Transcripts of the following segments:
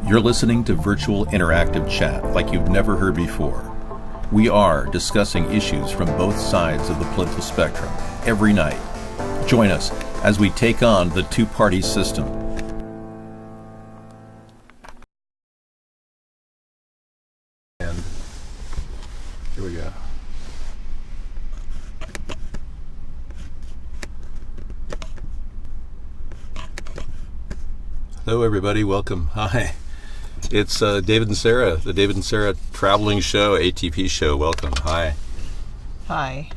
You're listening to virtual interactive chat like you've never heard before. We are discussing issues from both sides of the political spectrum every night. Join us as we take on the two-party system. And here we go. Hello, everybody. Welcome. Hi. It's David and Sarah, the David and Sarah Traveling Show, ATP show. Welcome. Hi. Hi.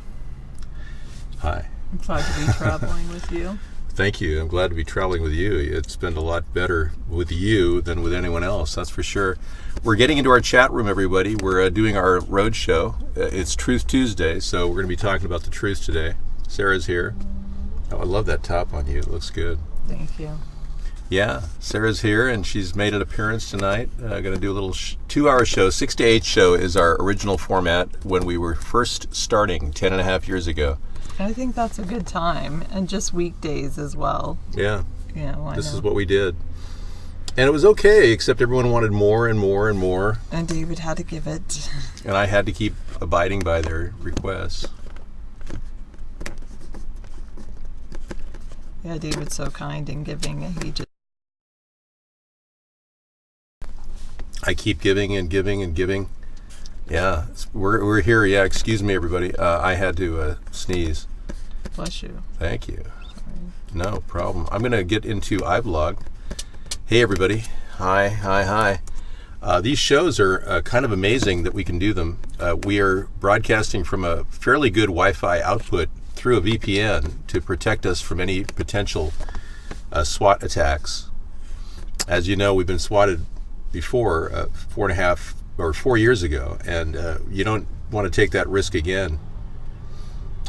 Hi. I'm glad to be traveling with you. Thank you. I'm glad to be traveling with you. It's been a lot better with you than with anyone else, that's for sure. We're getting into our chat room, everybody. We're doing our road show. It's Truth Tuesday, so we're going to be talking about the truth today. Sarah's here. Oh, I love that top on you. It looks good. Thank you. Yeah, Sarah's here, and she's made an appearance tonight. Going to do a little 2-hour show. 6 to 8 show is our original format when we were first starting 10 and a half years ago. I think that's a good time, and just weekdays as well. Yeah. Yeah, why This not? is what we did. And it was okay, except everyone wanted more and more and more. And David had to give it. And I had to keep abiding by their requests. Yeah, David's so kind and giving, and he just... I keep giving and giving and giving. Yeah, we're here. Yeah, excuse me, everybody. I had to sneeze. Bless you. Thank you. Sorry. No problem. I'm going to get into iVlog. Hey, everybody. Hi. These shows are kind of amazing that we can do them. We are broadcasting from a fairly good Wi-Fi output through a VPN to protect us from any potential SWAT attacks. As you know, we've been swatted before 4 years ago, and you don't want to take that risk again.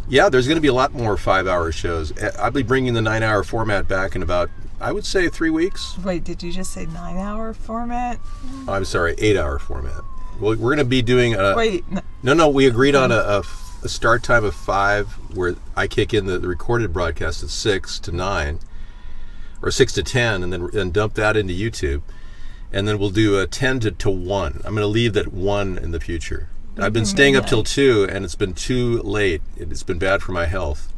Yeah, there's going to be a lot more 5-hour shows. I'll be bringing the 9-hour format back in about, I would say, 3 weeks. Wait, did you just say 9-hour format? I'm sorry, 8-hour format. Well, we're going to be doing a... Wait. No, we agreed on a start time of 5, where I kick in the recorded broadcast at 6 to 9, or 6 to 10, and then dump that into YouTube. And then we'll do a 10 to 1. I'm going to leave that 1 in the future. I've been staying up till 2, and it's been too late. It's been bad for my health.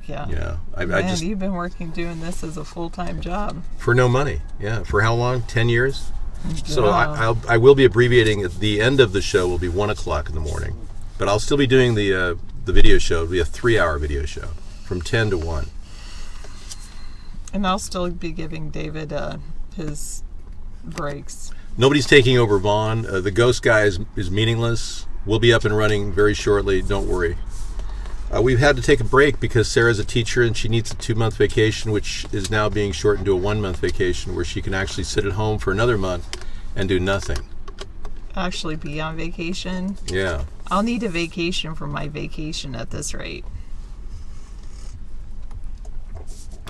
Yeah. Yeah. Man, you've been doing this as a full-time job. For no money. Yeah. For how long? 10 years? Yeah. So I will be abbreviating. At the end of the show will be 1 o'clock in the morning. But I'll still be doing the video show. It'll be a 3-hour video show from 10 to 1. And I'll still be giving David his breaks. Nobody's taking over Vaughn. The ghost guy is meaningless. We'll be up and running very shortly. Don't worry. We've had to take a break because Sarah's a teacher and she needs a 2-month vacation, which is now being shortened to a 1-month vacation where she can actually sit at home for another month and do nothing. Actually be on vacation? Yeah. I'll need a vacation from my vacation at this rate.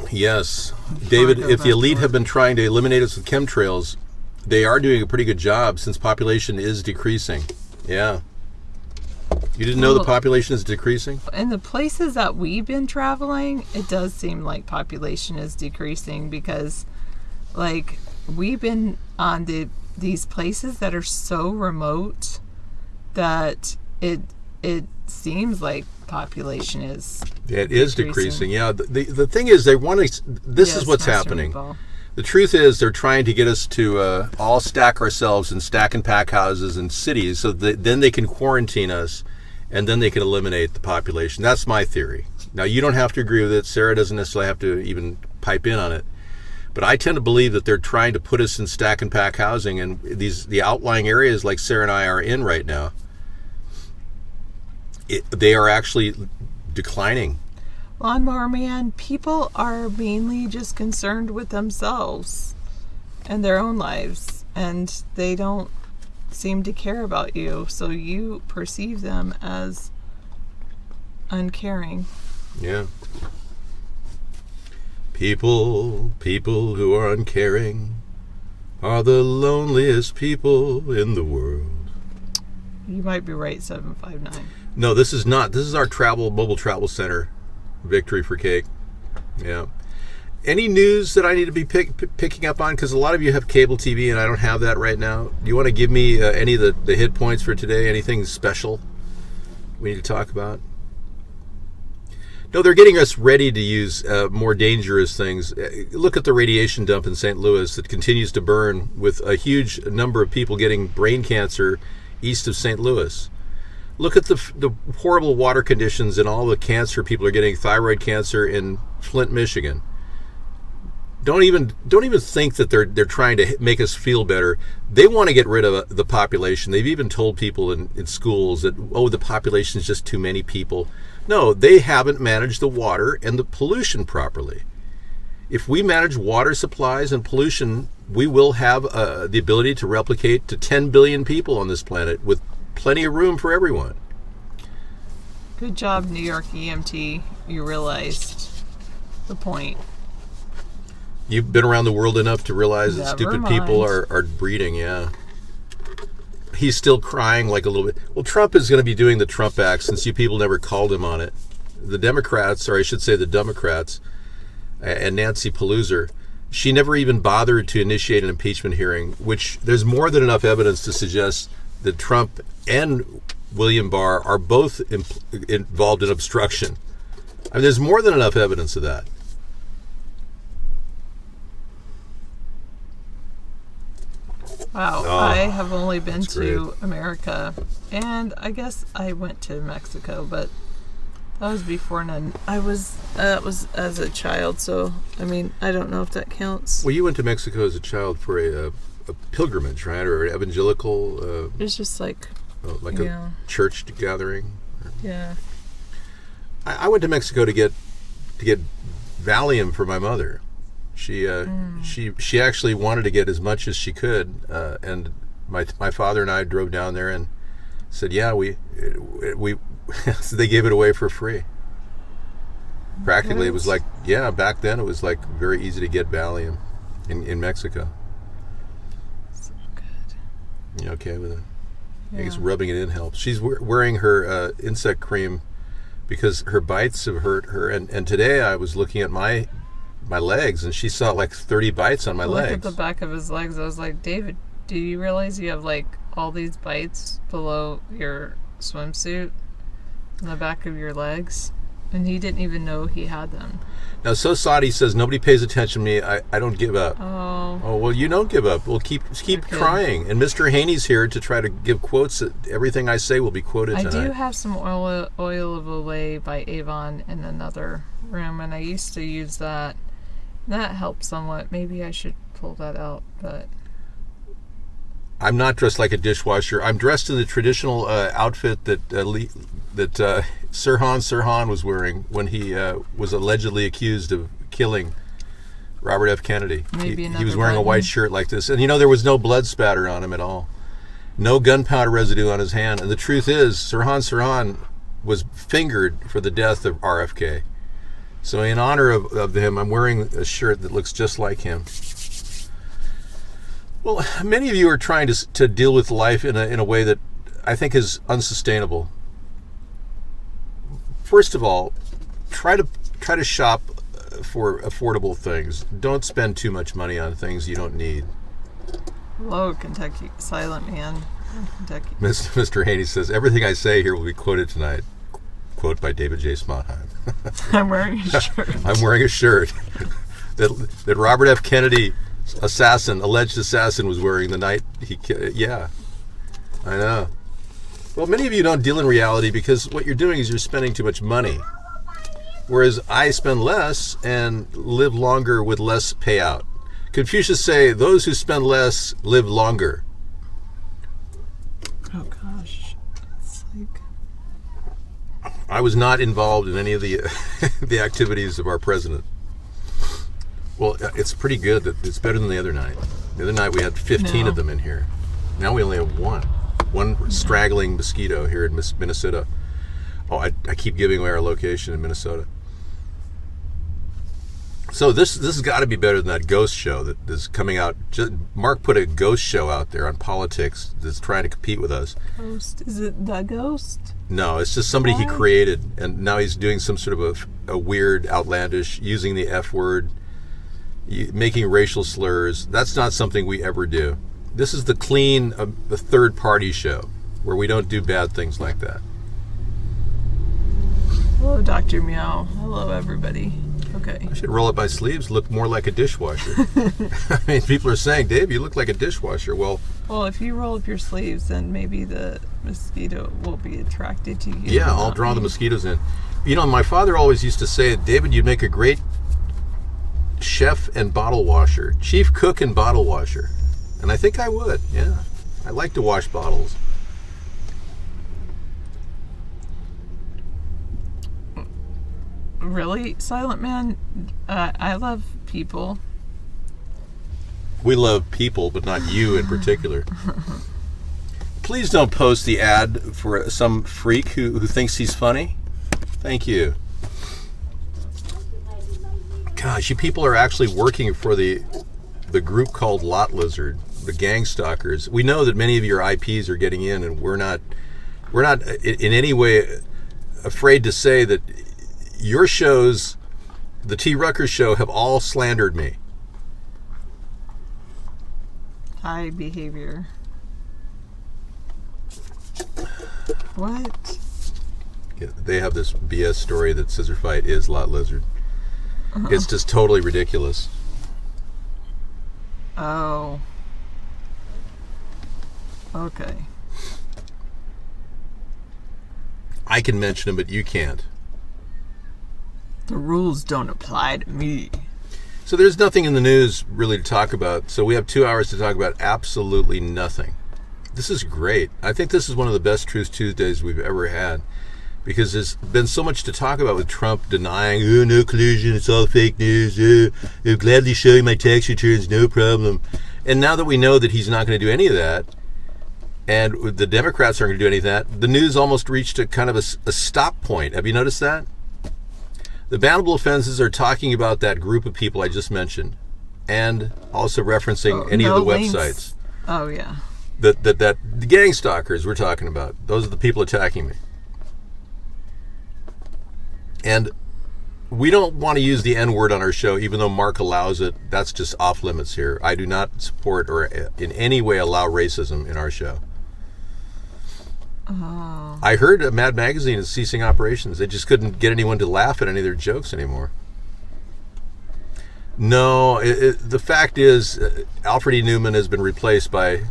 Yes. David, if the elite have been trying to eliminate us with chemtrails, they are doing a pretty good job since population is decreasing. Yeah. You didn't know the population is decreasing? In the places that we've been traveling, it does seem like population is decreasing because, like, we've been on these places that are so remote that it seems like population is it is decreasing. Yeah. The thing is, they want to. This is what's happening. The truth is, they're trying to get us to all stack ourselves in stack and pack houses and cities, so that then they can quarantine us, and then they can eliminate the population. That's my theory. Now, you don't have to agree with it. Sarah doesn't necessarily have to even pipe in on it. But I tend to believe that they're trying to put us in stack and pack housing, and the outlying areas like Sarah and I are in right now, they are actually declining. Lawnmower Man, people are mainly just concerned with themselves and their own lives, and they don't seem to care about you, so you perceive them as uncaring. Yeah. People who are uncaring are the loneliest people in the world. You might be right, 759. No, this is not. This is our mobile travel center, Victory for Cake. Yeah. Any news that I need to be picking up on? Because a lot of you have cable TV, and I don't have that right now. Do you want to give me any of the hit points for today? Anything special we need to talk about? No, they're getting us ready to use more dangerous things. Look at the radiation dump in St. Louis that continues to burn, with a huge number of people getting brain cancer east of St. Louis. Look at the horrible water conditions and all the cancer people are getting, thyroid cancer in Flint, Michigan. Don't even think that they're trying to make us feel better. They want to get rid of the population. They've even told people in schools that, the population is just too many people. No, they haven't managed the water and the pollution properly. If we manage water supplies and pollution, we will have the ability to replicate to 10 billion people on this planet with plenty of room for everyone. Good job, New York EMT. You realized the point. You've been around the world enough to realize that stupid people are breeding, yeah. He's still crying like a little bit. Well, Trump is going to be doing the Trump Act since you people never called him on it. The Democrats, or I should say the Democrats, and Nancy Pelosi, she never even bothered to initiate an impeachment hearing, which there's more than enough evidence to suggest that Trump and William Barr are both involved in obstruction. I mean, there's more than enough evidence of that. Wow, I have only been to America, and I guess I went to Mexico, but that was before that was as a child, so I mean, I don't know if that counts. Well, you went to Mexico as a child for a pilgrimage, right, or an evangelical? It's just like a church gathering. Yeah. I went to Mexico to get Valium for my mother. She actually wanted to get as much as she could, and my father and I drove down there and said, yeah, we so they gave it away for free. Practically, What? It was like, back then it was like very easy to get Valium in Mexico. So good. You okay with it? Yeah. I guess rubbing it in helps. She's wearing her insect cream because her bites have hurt her, and today I was looking at my legs, and she saw like 30 bites on my legs. Look at the back of his legs. I was like, David, do you realize you have like all these bites below your swimsuit in the back of your legs? And he didn't even know he had them. Now, Sadi says, nobody pays attention to me. I don't give up. Oh, well, you don't give up. We'll keep trying. And Mr. Haney's here to try to give quotes. Everything I say will be quoted tonight. I do have some oil of Olay by Avon in another room, and I used to use that. That helped somewhat. Maybe I should pull that out, but I'm not dressed like a dishwasher. I'm dressed in the traditional outfit that Sirhan was wearing when he was allegedly accused of killing Robert F. Kennedy. He was wearing a white shirt like this. And there was no blood spatter on him at all. No gunpowder residue on his hand. And the truth is, Sirhan was fingered for the death of RFK. So in honor of him, I'm wearing a shirt that looks just like him. Well, many of you are trying to deal with life in a way that I think is unsustainable. First of all, try to shop for affordable things. Don't spend too much money on things you don't need. hello, Kentucky Silent Man. Kentucky. Mr. Haney says, everything I say here will be quoted tonight. Quote by David J. Smotheim. I'm wearing a shirt. I'm wearing a shirt that Robert F. Kennedy, alleged assassin, was wearing the night he... Yeah, I know. Well, many of you don't deal in reality because what you're doing is you're spending too much money. Whereas I spend less and live longer with less payout. Confucius say, those who spend less live longer. Oh, gosh. It's like... I was not involved in any of the the activities of our president. Well, it's pretty good. That it's better than the other night. The other night we had 15 of them in here. Now we only have one straggling mosquito here in Minnesota. Oh, I keep giving away our location in Minnesota. So this has got to be better than that ghost show that is coming out. Mark put a ghost show out there on politics that's trying to compete with us. Ghost? Is it The Ghost? No, it's just somebody he created, and now he's doing some sort of a weird, outlandish, using the F word. making racial slurs. That's not something we ever do. This is the clean, the third-party show where we don't do bad things like that. Hello, Dr. Meow. Hello, everybody. Okay. I should roll up my sleeves, look more like a dishwasher. I mean, people are saying, Dave, you look like a dishwasher. Well, if you roll up your sleeves, then maybe the mosquito will be attracted to you. Yeah, I'll draw the mosquitoes in. You know, my father always used to say, David, you'd make a great chef and bottle washer, chief cook and bottle washer. And I think I would, yeah. I like to wash bottles. Really, Silent Man? I love people. We love people, but not you in particular. Please don't post the ad for some freak who thinks he's funny. Thank you. Gosh, you people are actually working for the group called Lot Lizard, the gang stalkers. We know that many of your IPs are getting in, and we're not in any way afraid to say that your shows, the T. Rucker Show, have all slandered me. High behavior. What? Yeah, they have this BS story that Scissor Fight is Lot Lizard. It's just totally ridiculous. Oh. Okay. I can mention him, but you can't. The rules don't apply to me. So there's nothing in the news really to talk about. So we have 2 hours to talk about absolutely nothing. This is great. I think this is one of the best Truth Tuesdays we've ever had, because there's been so much to talk about with Trump denying, no collusion, it's all fake news. I'll gladly show you my tax returns, no problem. And now that we know that he's not going to do any of that, and the Democrats aren't going to do any of that, the news almost reached a kind of a stop point. Have you noticed that? The bannable offenses are talking about that group of people I just mentioned, and also referencing any of the websites. Oh, yeah. That the gang stalkers we're talking about. Those are the people attacking me. And we don't want to use the N-word on our show, even though Mark allows it. That's just off limits here. I do not support or in any way allow racism in our show. Oh. I heard Mad Magazine is ceasing operations. They just couldn't get anyone to laugh at any of their jokes anymore. No, the fact is, Alfred E. Newman has been replaced by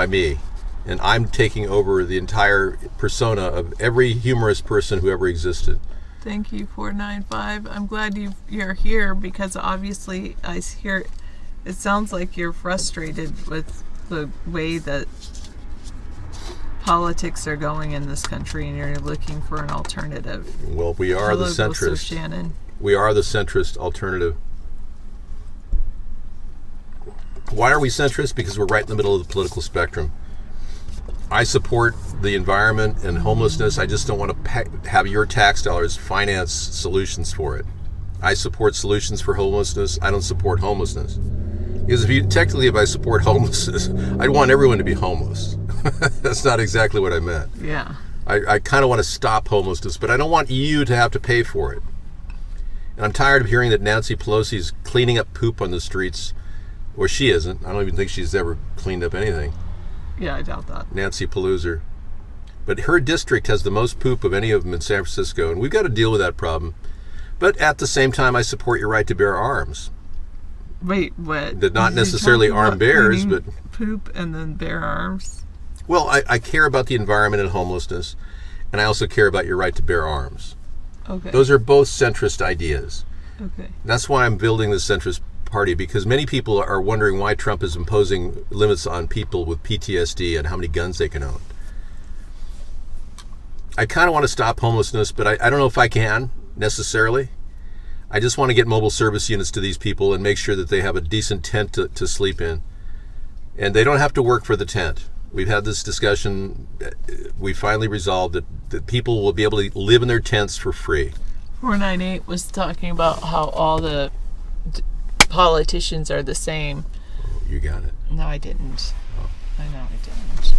me, and I'm taking over the entire persona of every humorous person who ever existed. Thank you, 495. I'm glad you're here, because obviously I hear it sounds like you're frustrated with the way that politics are going in this country, and you're looking for an alternative. Well, we are the centrist. Shannon. We are the centrist alternative. Why are we centrist? Because we're right in the middle of the political spectrum. I support the environment and homelessness. I just don't want to have your tax dollars finance solutions for it. I support solutions for homelessness. I don't support homelessness. Because if I support homelessness, I'd want everyone to be homeless. That's not exactly what I meant. Yeah. I kind of want to stop homelessness, but I don't want you to have to pay for it. And I'm tired of hearing that Nancy Pelosi's cleaning up poop on the streets. Or she isn't. I don't even think she's ever cleaned up anything. Yeah, I doubt that. Nancy Pelosi. But her district has the most poop of any of them in San Francisco, and we've got to deal with that problem. But at the same time, I support your right to bear arms. Wait, what? That not necessarily arm bears, but poop and then bear arms. Well, I care about the environment and homelessness, and I also care about your right to bear arms. Okay. Those are both centrist ideas. Okay. That's why I'm building the centrist party, because many people are wondering why Trump is imposing limits on people with PTSD and how many guns they can own. I kind of want to stop homelessness, but I don't know if I can necessarily. I just want to get mobile service units to these people and make sure that they have a decent tent to sleep in. And they don't have to work for the tent. We've had this discussion. We finally resolved that people will be able to live in their tents for free. 498 was talking about how all the politicians are the same. Oh, you got it. No, I didn't. Oh. I know I didn't.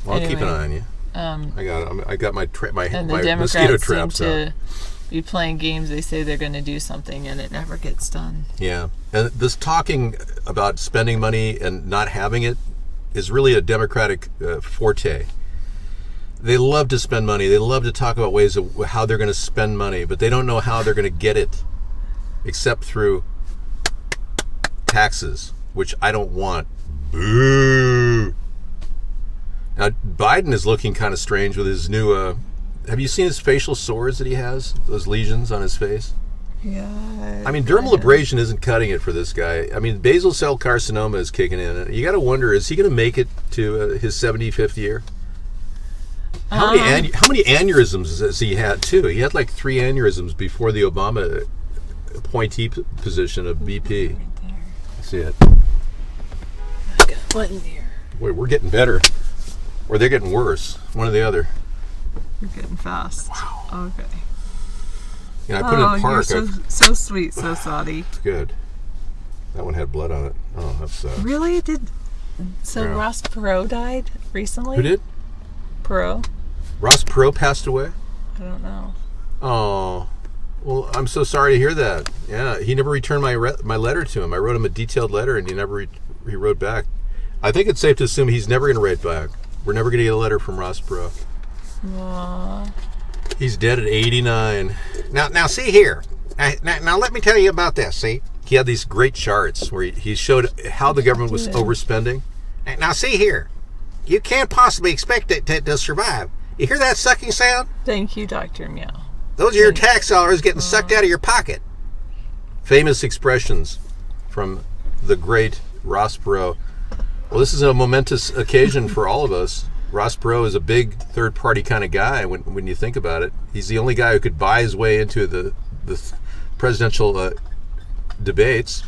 Well, anyway, I'll keep an eye on you. I got it. I got my and the my Democrats mosquito traps seem to be playing games. They say they're going to do something, and it never gets done. Yeah. And this talking about spending money and not having it is really a Democratic forte. They love to spend money. They love to talk about ways of how they're going to spend money, but they don't know how they're going to get it except through taxes, which I don't want. Boo! Now, Biden is looking kind of strange with his new... have you seen his facial sores that he has? Those lesions on his face? Yeah. I mean, dermal abrasion isn't cutting it for this guy. I mean, basal cell carcinoma is kicking in. You got to wonder, is he going to make it to his 75th year? How many aneurysms has he had, too? He had like 3 aneurysms before the Obama appointee position of BP. Right there. See it? I got one there. Boy, we're getting better. Or they're getting worse. One or the other. You're getting fast. Wow. Okay. Yeah, I put it in park. You're so sweet, so salty. Good. That one had blood on it. Oh, that's Really? So Yeah. Ross Perot died recently? Who did? Perot? Ross Perot passed away? I don't know. Oh, well, I'm so sorry to hear that. Yeah, he never returned my letter to him. I wrote him a detailed letter, and he never he wrote back. I think it's safe to assume he's never going to write back. We're never going to get a letter from Ross Perot. Aww. He's dead at 89. Now see here. Now let me tell you about this, see? He had these great charts where he showed how the government was overspending. Now see here. You can't possibly expect it to survive. You hear that sucking sound? Thank you, Dr. Meow. Those are your tax dollars getting sucked out of your pocket. Famous expressions from the great Ross Perot. Well, this is a momentous occasion for all of us. Ross Perot is a big third-party kind of guy when you think about it. He's the only guy who could buy his way into the presidential debates.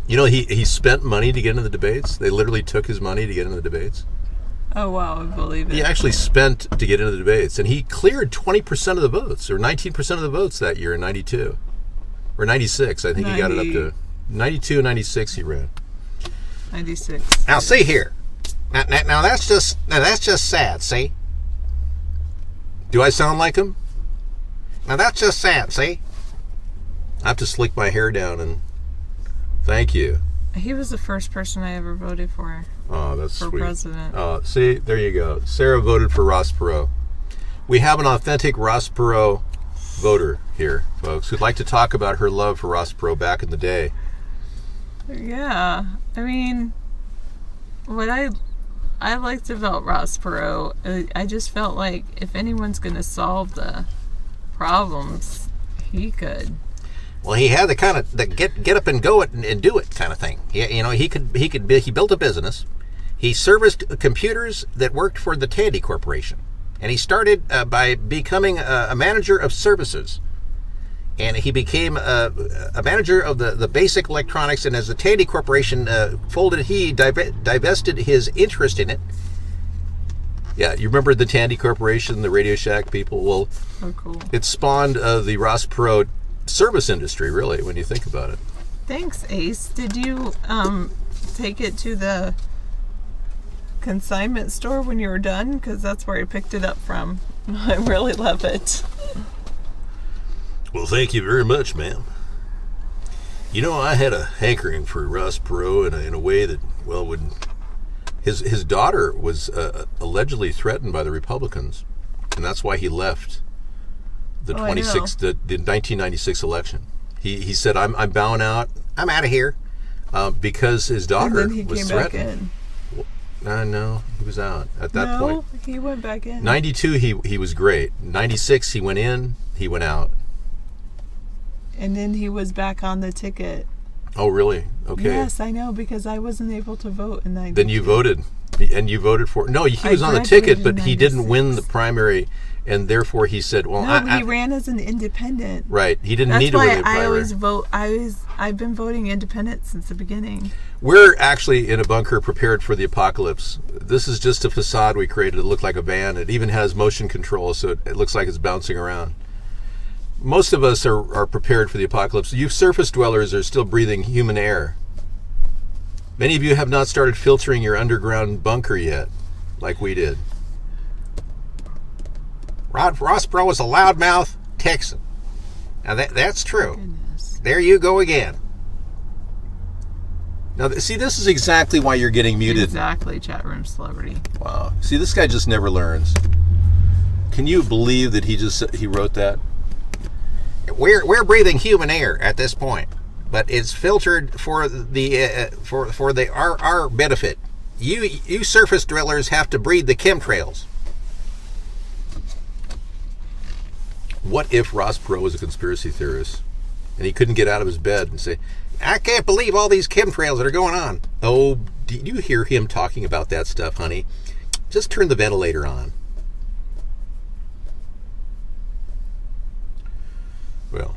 You know, he spent money to get into the debates. They literally took his money to get into the debates. Oh, wow, I believe it. He actually spent to get into the debates, and he cleared 20% of the votes, or 19% of the votes that year in 92. Or 96, I think he got it up to 92, 96 he ran. 96. Now see here. Now that's just sad, see? Do I sound like him? Now that's just sad, see? I have to slick my hair down, and thank you. He was the first person I ever voted for. Oh, that's for sweet. president. See, there you go. Sarah voted for Ross Perot. We have an authentic Ross Perot voter here, folks, who'd like to talk about her love for Ross Perot back in the day. Yeah, I mean, what I liked about Ross Perot, I just felt like if anyone's going to solve the problems, he could. Well, he had the kind of the get up and go it and do it kind of thing. He built a business. He serviced computers that worked for the Tandy Corporation, and he started by becoming a manager of services. And he became a manager of the basic electronics. And as the Tandy Corporation folded, he divested his interest in it. Yeah, you remember the Tandy Corporation, the Radio Shack people? Well, Oh, cool. it spawned the Ross Perot service industry, really, when you think about it. Thanks, Ace. Did you take it to the consignment store when you were done? Because that's where I picked it up from. I really love it. Well, thank you very much, ma'am. You know, I had a hankering for Ross Perot in a way that, well, would... His daughter was allegedly threatened by the Republicans, and that's why he left the 1996 election. He said, "I'm bowing out. I'm out of here," because his daughter and then he was came threatened. Back in. No, he was out at that point. No, he went back in. 92, he was great. 96, he went in. He went out. And then he was back on the ticket. Oh, really? Okay. Yes, I know, because I wasn't able to vote in 92. Then you voted. And you voted for... No, he was on the ticket, but he didn't win the primary, and therefore he said, well... No, he ran as an independent. Right. He didn't need to win the primary. That's why I always vote. I've been voting independent since the beginning. We're actually in a bunker prepared for the apocalypse. This is just a facade we created to look like a van. It even has motion control, so it looks like it's bouncing around. Most of us are prepared for the apocalypse. You surface dwellers are still breathing human air. Many of you have not started filtering your underground bunker yet, like we did. Ross Perot was a loudmouth, Texan. Now that's true. Goodness. There you go again. Now, see, this is exactly why you're getting muted. Exactly, chat room celebrity. Wow. See, this guy just never learns. Can you believe that he wrote that? We're breathing human air at this point, but it's filtered for our benefit. You surface drillers have to breathe the chemtrails. What if Ross Perot was a conspiracy theorist and he couldn't get out of his bed and say, I can't believe all these chemtrails that are going on. oh, did you hear him talking about that stuff, honey? Just turn the ventilator on. Well,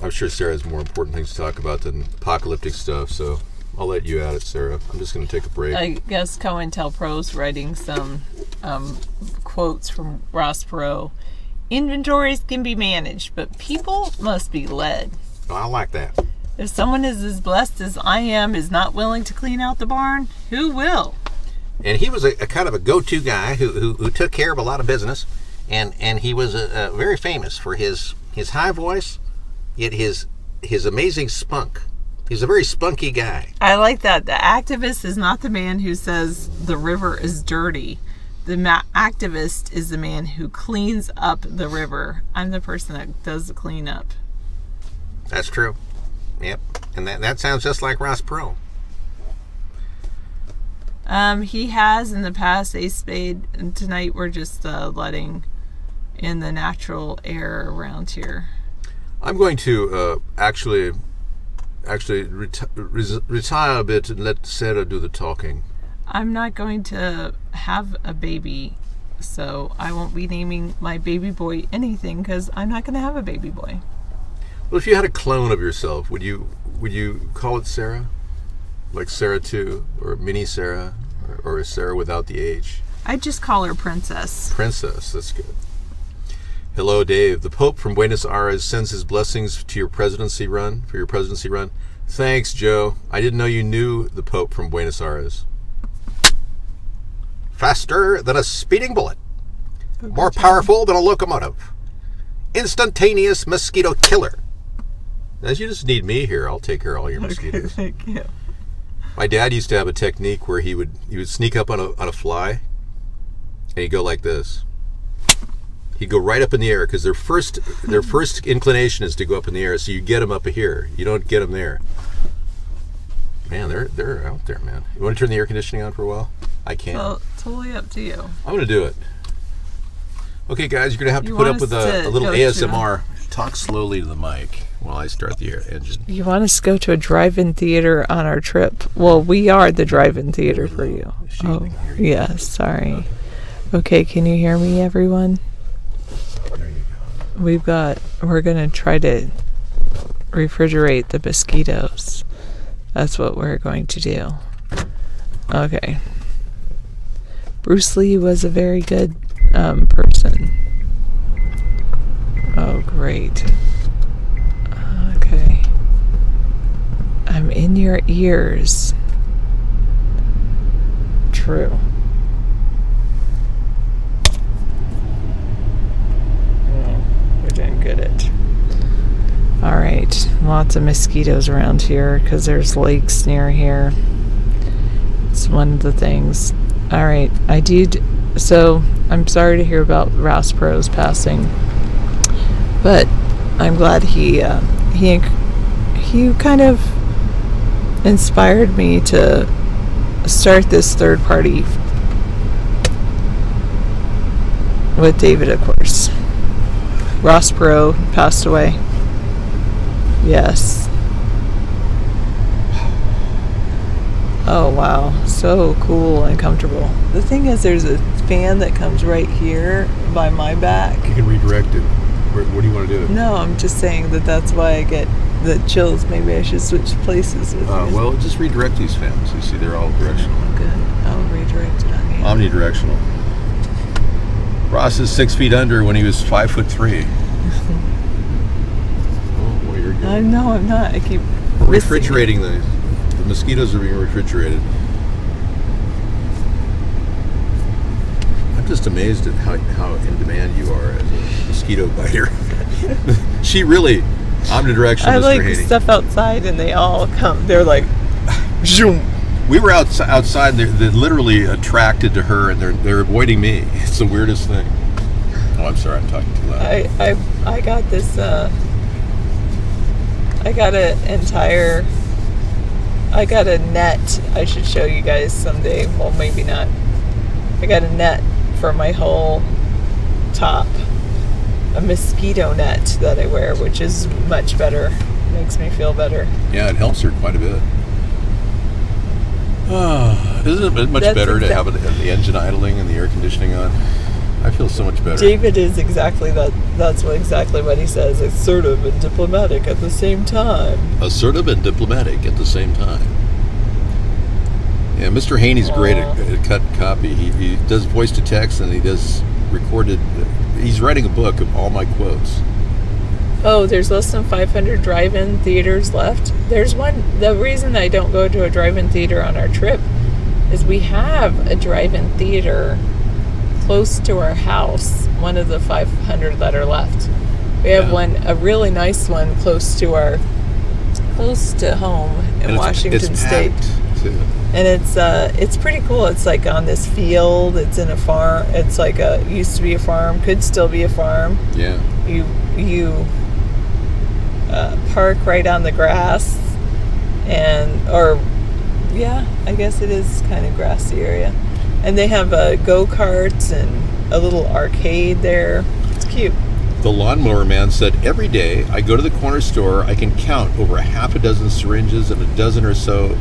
I'm sure Sarah has more important things to talk about than apocalyptic stuff, so I'll let you at it, Sarah. I'm just going to take a break. I guess COINTELPRO's writing some quotes from Ross Perot. Inventories can be managed, but people must be led. Oh, I like that. If someone is as blessed as I am is not willing to clean out the barn, who will? And he was a kind of a go-to guy who took care of a lot of business, and he was very famous for his high voice, yet his amazing spunk. He's a very spunky guy. I like that. The activist is not the man who says the river is dirty. The activist is the man who cleans up the river. I'm the person that does the cleanup. That's true. Yep. And that sounds just like Ross Perot. He has in the past Ace Spade, and tonight we're just letting in the natural air around here. I'm going to actually retire a bit and let Sarah do the talking. I'm not going to have a baby, so I won't be naming my baby boy anything because I'm not going to have a baby boy. Well, if you had a clone of yourself, would you call it Sarah? Like Sarah 2, or Mini Sarah, or Sarah without the H? I'd just call her Princess. Princess, that's good. Hello, Dave. The Pope from Buenos Aires sends his blessings to your presidency run, for your presidency run. Thanks, Joe. I didn't know you knew the Pope from Buenos Aires. Faster than a speeding bullet. More powerful than a locomotive. Instantaneous mosquito killer. Now, you just need me here. I'll take care of all your mosquitoes. Thank you. My dad used to have a technique where he would sneak up on a fly, and he'd go like this. He'd go right up in the air because their first inclination is to go up in the air. So you get them up here. You don't get them there. Man, they're out there, man. You want to turn the air conditioning on for a while? I can't. Well, totally up to you. I'm going to do it. Okay, guys, you're going to have to put up with a little ASMR. Talk slowly to the mic while I start the engine. You want us to go to a drive-in theater on our trip? Well, we are the drive-in theater for you. Oh, yeah, sorry. Okay, can you hear me, everyone? There you go. We're going to try to refrigerate the mosquitoes. That's what we're going to do. Okay. Bruce Lee was a very good person. Oh, great. Okay. I'm in your ears. True. Oh, we didn't get it. All right. Lots of mosquitoes around here because there's lakes near here. It's one of the things. All right. So I'm sorry to hear about Ross Perot's passing, but I'm glad he kind of inspired me to start this third party with David, of course. Ross Perot passed away. Yes. Oh, wow. So cool and comfortable. The thing is, there's a fan that comes right here by my back. You can redirect it. What do you want to do? No, I'm just saying that's why I get the chills. Maybe I should switch places with you. Well, just redirect these fans. You see, they're all directional. Good. I'll redirect it on you. Omnidirectional. Ross is 6 feet under when he was 5'3". Oh, boy, you're good. No, I'm not. I keep Refrigerating the mosquitoes are being refrigerated. I'm just amazed at how in demand you are as a mosquito biter. She really omnidirectional, I Mr. like Haney. step outside and they all come. They're like, zoom. We were outside, and they're literally attracted to her, and they're avoiding me. It's the weirdest thing. Oh, I'm sorry, I'm talking too loud. I got this. I got a net. I should show you guys someday. Well, maybe not. I got a net for my whole top. A mosquito net that I wear, which is much better. Makes me feel better. Yeah, it helps her quite a bit. Isn't it much better to have the engine idling and the air conditioning on? I feel so much better. David is exactly that. That's exactly what he says. Assertive and diplomatic at the same time. Assertive and diplomatic at the same time. Yeah, Mr. Haney's great at cut and copy. He does voice to text, and he does recorded. He's writing a book of all my quotes. Oh, there's less than 500 drive-in theaters left. There's one. The reason I don't go to a drive-in theater on our trip is we have a drive-in theater close to our house. One of the 500 that are left. We have a really nice one close to home in Washington State. And it's pretty cool. It's like on this field. It's in a farm. It's like used to be a farm. Could still be a farm. Yeah. You park right on the grass, I guess it is kind of grassy area. And they have go-karts and a little arcade there. It's cute. The lawnmower man said, every day I go to the corner store, I can count over a half a dozen syringes and a dozen or so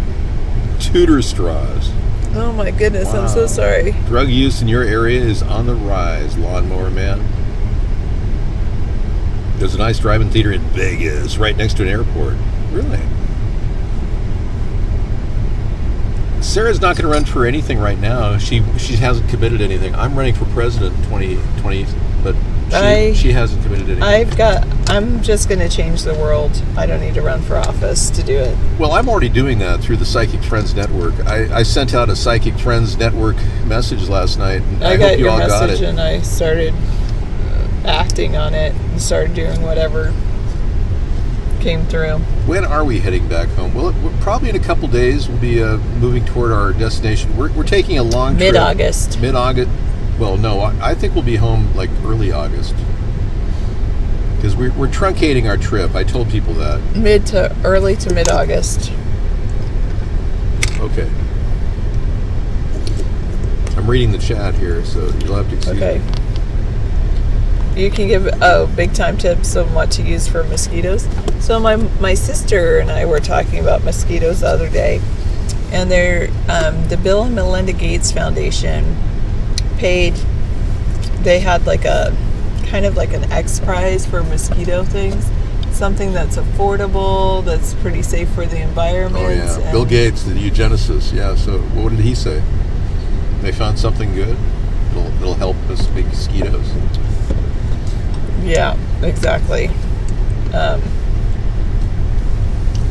Tudor straws. Oh my goodness, Wow. I'm so sorry. Drug use in your area is on the rise, lawnmower man. There's a nice drive-in theater in Vegas, right next to an airport. Really? Sarah's not going to run for anything right now. She hasn't committed anything. I'm running for president in 2020, but she hasn't committed anything. I'm just going to change the world. I don't need to run for office to do it. Well, I'm already doing that through the Psychic Friends Network. I sent out a Psychic Friends Network message last night. And I got hope you your all got message it. and I started acting on it and started doing whatever came through. When are we heading back home? Well, probably in a couple days. We'll be moving toward our destination. We're taking a long trip. Mid-August. Mid-August. Well, no, I think we'll be home like early August. Because we're truncating our trip. I told people that. Early to mid-August. Okay. I'm reading the chat here, so you'll have to excuse me. You can give big time tips on what to use for mosquitoes. So my sister and I were talking about mosquitoes the other day, and they're the Bill and Melinda Gates Foundation paid. They had like a kind of like an X prize for mosquito things, something that's affordable, that's pretty safe for the environment. Oh yeah, Bill Gates, the eugenicist. Yeah. So what did he say? They found something good. It'll help us make mosquitoes. Yeah, exactly.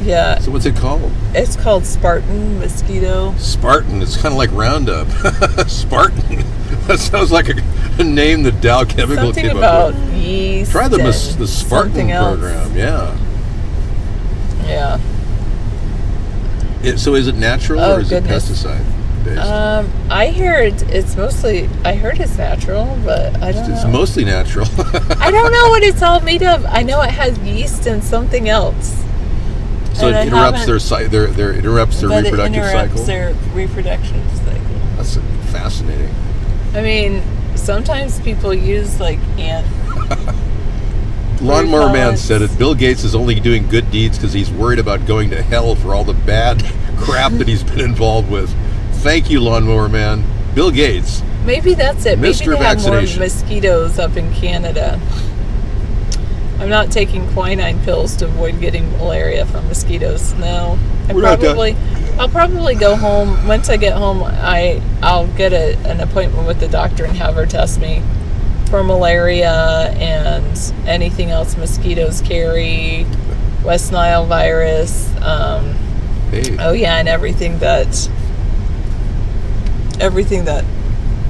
Yeah. So what's it called? It's called Spartan mosquito. Spartan. It's kind of like Roundup. Spartan. That sounds like a name that Dow Chemical Something came about up with. yeast. Try the and Spartan something else. program. Yeah. Yeah. So is it natural or is it pesticide based? I hear it's mostly. I heard it's natural, but I don't know. It's mostly natural. I don't know what it's all made of. I know it has yeast and something else. So and it interrupts their interrupts their but reproductive it interrupts cycle. their reproduction cycle. That's fascinating. I mean, sometimes people use like ant. Lawnmower Man repellents. said it. Bill Gates is only doing good deeds because he's worried about going to hell for all the bad crap that he's been involved with. Thank you, Lawnmower Man. Bill Gates. Maybe that's it. Mr. Maybe they have more Vaccination. mosquitoes up in Canada. I'm not taking quinine pills to avoid getting malaria from mosquitoes. No, I'll probably go home. Once I get home, I'll get an appointment with the doctor and have her test me for malaria and anything else mosquitoes carry, West Nile virus. Hey. Oh yeah, and everything that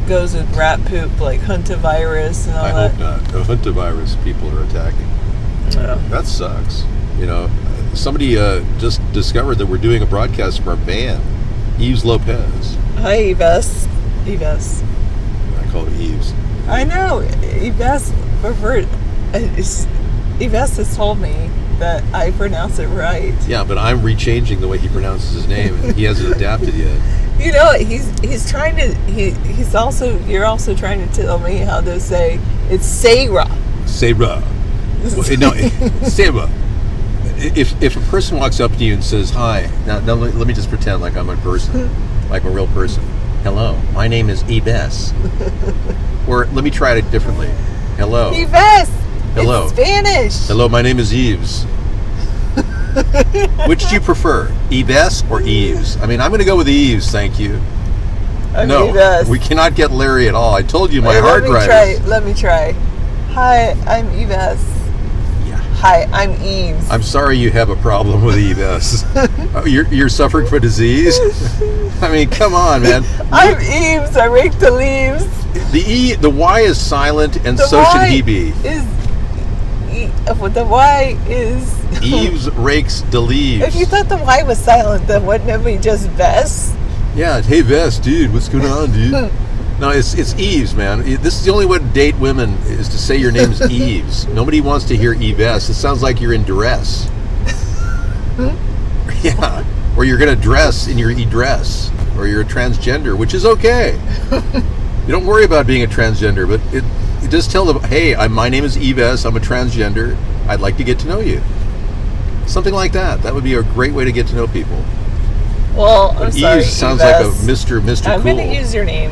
goes with rat poop, like hantavirus and all I that. hope not. The hantavirus people are attacking. Yeah. That sucks. You know, somebody just discovered that we're doing a broadcast from our van, Eves Lopez. Hi, Yves. Yves. I call it Eves. I know. Yves preferred. Yves has told me that I pronounce it right. Yeah, but I'm rechanging the way he pronounces his name, and he hasn't adapted yet. You know, he's trying to. He's also. You're also trying to tell me how to say it's Sarah. Sarah. Well, no, Sarah. If a person walks up to you and says hi, now let me just pretend like I'm a person, like a real person. Hello, my name is Yves. Or let me try it differently. Hello. Yves. Hello. It's Spanish. Hello, my name is Yves. Which do you prefer, Yves or Eves? I mean, I'm going to go with Eves, thank you. I'm No, Yves. we cannot get Larry at all. I told you my hard drive. Let me try. Hi, I'm Yves. Yeah. Hi, I'm Eves. I'm sorry you have a problem with Yves. You're suffering from disease? I mean, come on, man. I'm Eves. I rake the leaves. The Y is silent, and The so should Y he be. The Y is. Eves rakes the leaves. If you thought the Y was silent, then wouldn't it be just Vess? Yeah, hey Vess, dude, what's going on, dude? No, it's Eves, man. This is the only way to date women is to say your name is Eves. Nobody wants to hear Yves. It sounds like you're in duress. Yeah, or you're going to dress in your e-dress, or you're a transgender, which is okay. You don't worry about being a transgender, but it just tell them, hey, my name is Yves. I'm a transgender. I'd like to get to know you. Something like that. That would be a great way to get to know people. Well, I'm But sorry, Yves sounds Yves. like a Mr. I'm Cool. going to use your name.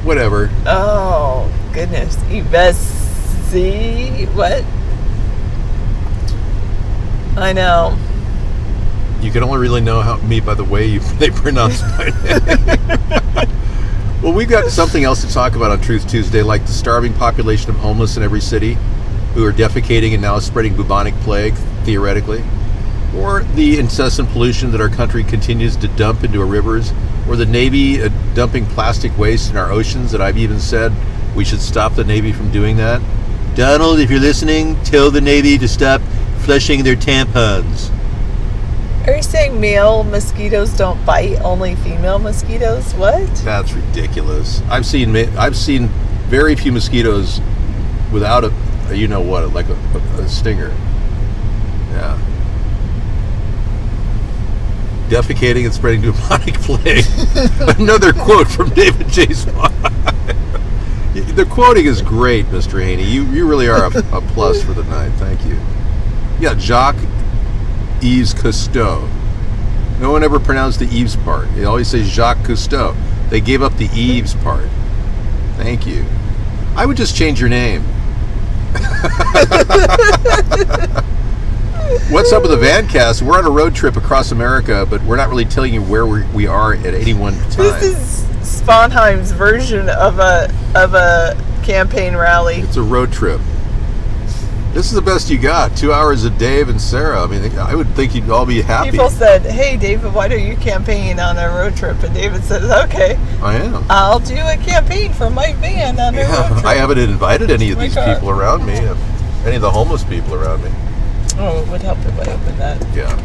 Whatever. Oh, goodness. Yves. What? I know. You can only really know me by the way they pronounce my name. Well, we've got something else to talk about on Truth Tuesday, like the starving population of homeless in every city who are defecating and now spreading bubonic plague, theoretically, or the incessant pollution that our country continues to dump into our rivers, or the Navy dumping plastic waste in our oceans that I've even said we should stop the Navy from doing that. Donald, if you're listening, tell the Navy to stop flushing their tampons. Are you saying male mosquitoes don't bite, only female mosquitoes? What? That's ridiculous. I've seen very few mosquitoes without a you know what, like a stinger. Yeah. Defecating and spreading bubonic plague. Another quote from David J. Swan. The quoting is great, Mr. Haney. You really are a plus for the night. Thank you. Yeah, Jacques Yves Cousteau. No one ever pronounced the Yves part. They always say Jacques Cousteau. They gave up the Yves part. Thank you. I would just change your name. What's up with the Vancast? We're on a road trip across America, but we're not really telling you where we are at any one time. This is Sponheim's version of a campaign rally. It's a road trip. This is the best you got. 2 hours of Dave and Sarah. I mean, I would think you'd all be happy. People said, "Hey, David, why don't you campaign on a road trip?" And David said, "Okay, I am. I'll do a campaign for my van on a road trip." I haven't invited any of My these car. people around me, any of the homeless people around me. Oh, it would help if I opened that. Yeah.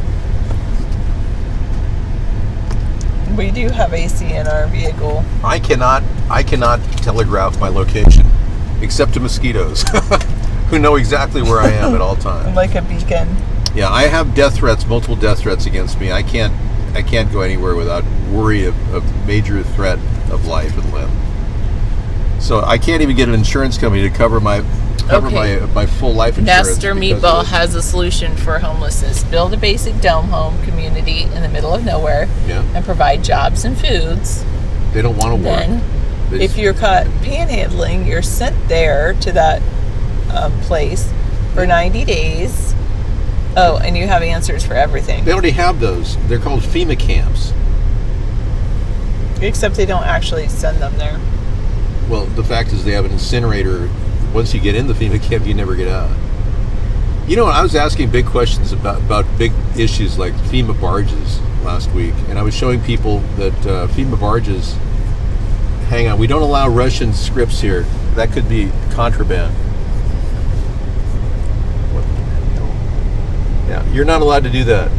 We do have AC in our vehicle. I cannot telegraph my location, except to mosquitoes, who know exactly where I am at all times. Like a beacon. Yeah, I have multiple death threats against me. I can't go anywhere without worry of major threat of life and limb. So I can't even get an insurance company to cover my full life insurance. Nestor because Meatball of- has a solution for homelessness. Build a basic dome home community in the middle of nowhere Yeah. and provide jobs and foods. They don't want to work. Then, They if just- you're caught panhandling, you're sent there to that place for 90 days. Oh, and you have answers for everything. They already have those. They're called FEMA camps. Except they don't actually send them there. Well, the fact is they have an incinerator. Once you get in the FEMA camp, you never get out. You know, I was asking big questions about big issues like FEMA barges last week, and I was showing people that FEMA barges, hang on, we don't allow Russian scripts here. That could be contraband. You're not allowed to do that.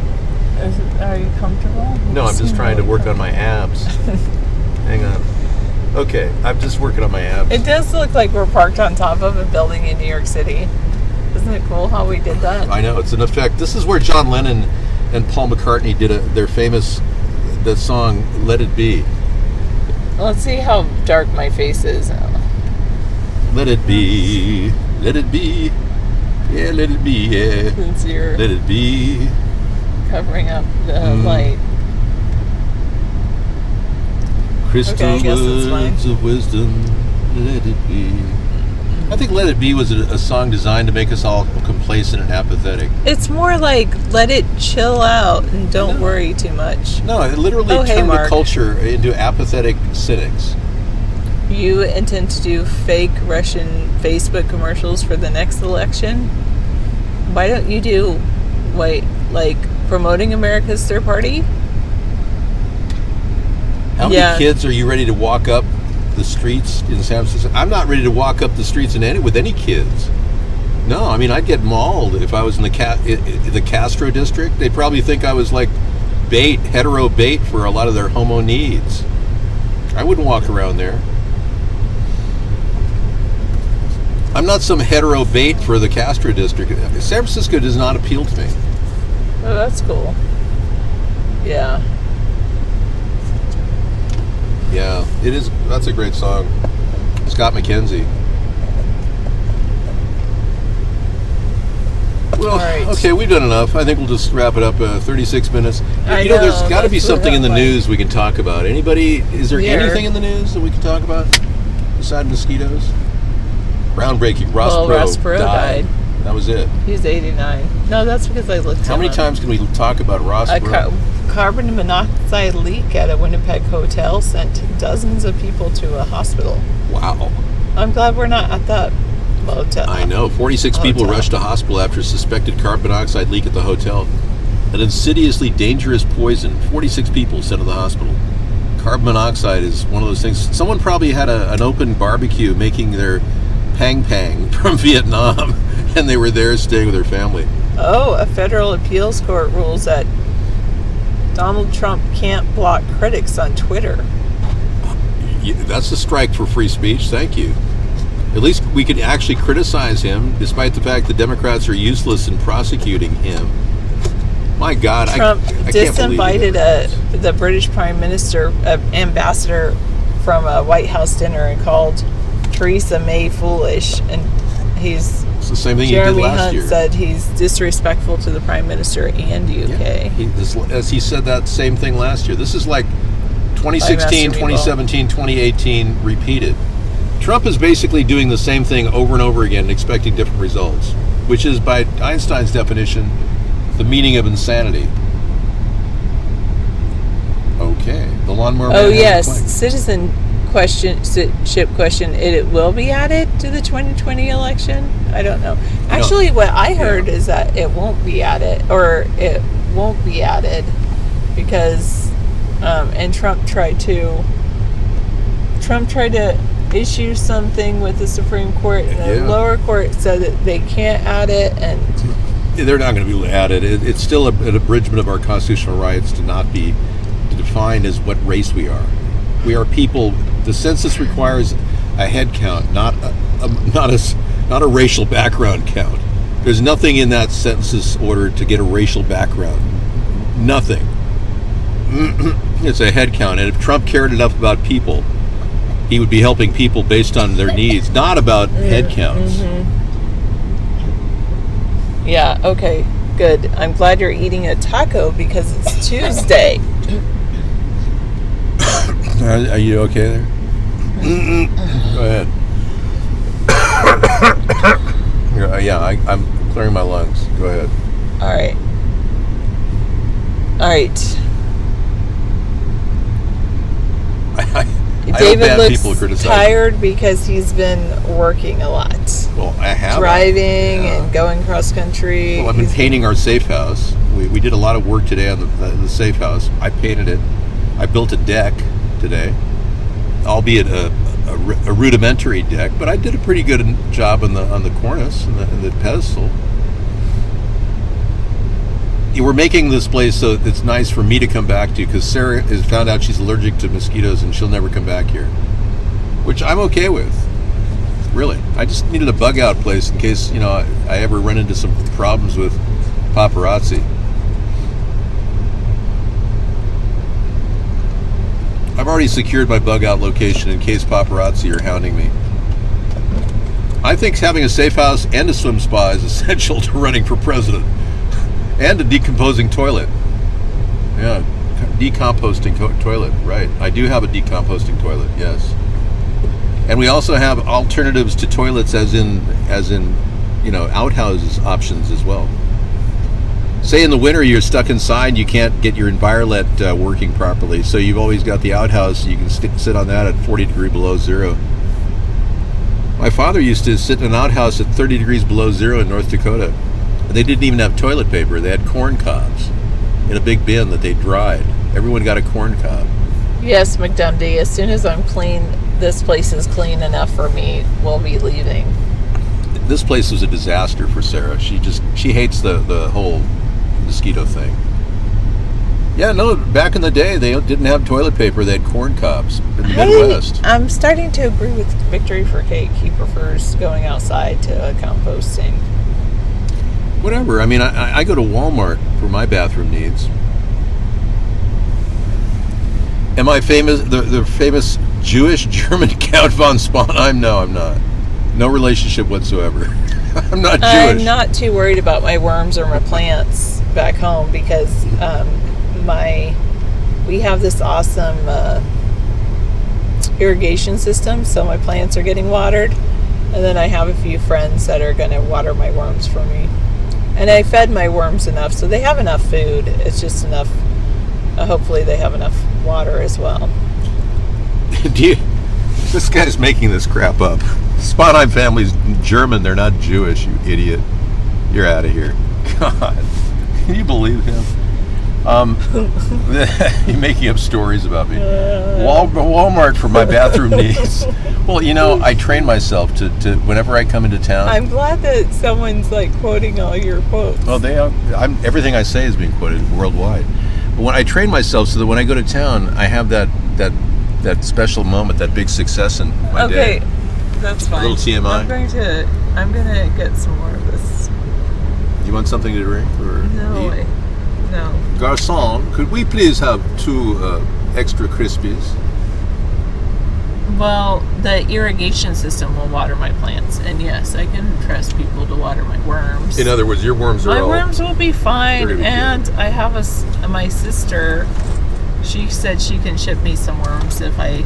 Are you comfortable? No, I'm just trying to work on my abs. Hang on. Okay, I'm just working on my abs. It does look like we're parked on top of a building in New York City. Isn't it cool how we did that? I know, it's an effect. This is where John Lennon and Paul McCartney did their famous the song Let It Be. Let's see how dark my face is. Let it be, let it be, yeah, let it be, yeah. Since you're Let it be. covering up the light. Crystal Okay, I guess it's words fine. of wisdom, let it be. I think Let It Be was a song designed to make us all complacent and apathetic. It's more like let it chill out and don't worry too much. No, it literally Oh, hey, turned the Mark. culture into apathetic cynics. You intend to do fake Russian Facebook commercials for the next election? Why don't you do, like promoting America's third party? How many kids are you ready to walk up the streets in San Francisco? I'm not ready to walk up the streets with any kids. No, I mean, I'd get mauled if I was in the Castro district. They'd probably think I was like hetero bait for a lot of their homo needs. I wouldn't walk around there. I'm not some hetero bait for the Castro district. San Francisco does not appeal to me. Oh, that's cool. Yeah. Yeah, it is. That's a great song. Scott McKenzie. Well, right. Okay, we've done enough. I think we'll just wrap it up. 36 minutes. I There's know, got to be that's something in the what I'm news we can talk about. Anybody? Is there Here. anything in the news that we can talk about besides mosquitoes? Groundbreaking. Ross Perot died. That was it. He's 89. No, that's because I looked How him many up. times can we talk about Ross A Perot? carbon monoxide leak at a Winnipeg hotel sent dozens of people to a hospital. Wow. I'm glad we're not at that motel. I know. 46 people Hotel. rushed to hospital after a suspected carbon monoxide leak at the hotel. An insidiously dangerous poison. 46 people sent to the hospital. Carbon monoxide is one of those things. Someone probably had an open barbecue making their pang from Vietnam, and they were there staying with their family. Oh, a federal appeals court rules that Donald Trump can't block critics on Twitter. That's a strike for free speech. Thank you. At least we could actually criticize him, despite the fact the Democrats are useless in prosecuting him. My God, Trump I can't believe it. the British Prime Minister, ambassador from a White House dinner, and called Theresa May foolish. And It's the same thing Jeremy he did last Hunt year. said he's disrespectful to the Prime Minister and UK. As he said that same thing last year. This is like 2016, 2017, 2018 repeated. Trump is basically doing the same thing over and over again, expecting different results, which is, by Einstein's definition, the meaning of insanity. Okay, the lawnmower man Oh has a yes, point. citizenship question. It will be added to the 2020 election. I don't know. Actually, what I heard is that it won't be added, because, and Trump tried to issue something with the Supreme Court, and the lower court said that they can't add it, and They're not going to be able to add it. It's still an abridgment of our constitutional rights to not be defined as what race we are. We are people. The census requires a head count, not a racial background count. There's nothing in that census order to get a racial background. Nothing. It's a head count, and if Trump cared enough about people, he would be helping people based on their needs, not about head counts. Yeah, okay, good. I'm glad you're eating a taco because it's Tuesday. Are you okay there? Go ahead. I'm clearing my lungs. Go ahead. All right. I David hope bad people looks criticize tired because he's been working a lot. Well, I have. Driving and going cross country. Well, I've been painting our safe house. We did a lot of work today on the safe house. I painted it. I built a deck today, albeit a rudimentary deck, but I did a pretty good job on the cornice and the pedestal. we're making this place so it's nice for me to come back to, because Sarah has found out she's allergic to mosquitoes and she'll never come back here, which I'm okay with. Really, I just needed a bug out place in case I ever run into some problems with paparazzi. I've already secured my bug out location in case paparazzi are hounding me. I think having a safe house and a swim spa is essential to running for president. And a decomposing toilet. Yeah, decomposting toilet, right. I do have a decomposting toilet, yes. And we also have alternatives to toilets as in outhouses options as well. Say in the winter you're stuck inside, you can't get your environment working properly, so you've always got the outhouse. You can sit on that at 40 degrees below zero. My father used to sit in an outhouse at 30 degrees below zero in North Dakota. And they didn't even have toilet paper. They had corn cobs in a big bin that they dried. Everyone got a corn cob. Yes, McDumdy, as soon as I'm clean, this place is clean enough for me, we'll be leaving. This place was a disaster for Sarah. She hates the whole mosquito thing. Yeah, no, back in the day, they didn't have toilet paper. They had corn cobs in the Midwest. I'm starting to agree with Victory for Cake. He prefers going outside to composting. Whatever. I mean, I go to Walmart for my bathroom needs. Am I famous? The famous Jewish German Count von Sponheim? No, I'm not. No relationship whatsoever. I'm not Jewish. I'm not too worried about my worms or my plants back home because we have this awesome irrigation system, so my plants are getting watered, and then I have a few friends that are going to water my worms for me. And I fed my worms enough, so they have enough food. It's just enough. Hopefully, they have enough water as well. This guy's making this crap up. Sponheim family's German. They're not Jewish, you idiot. You're out of here. God. Can you believe him? You're making up stories about me. Walmart for my bathroom needs. Well, I train myself to whenever I come into town. I'm glad that someone's quoting all your quotes. Well, everything I say is being quoted worldwide. But when I train myself so that when I go to town, I have that special moment, that big success in my day. Okay, that's fine. A little TMI. I'm gonna get some more of this. You want something to drink or No. eat? No. Garçon, could we please have 2 extra Crispies? Well, the irrigation system will water my plants, and yes, I can trust people to water my worms. In other words, your worms are my worms will be fine, and I have my sister. She said she can ship me some worms if I.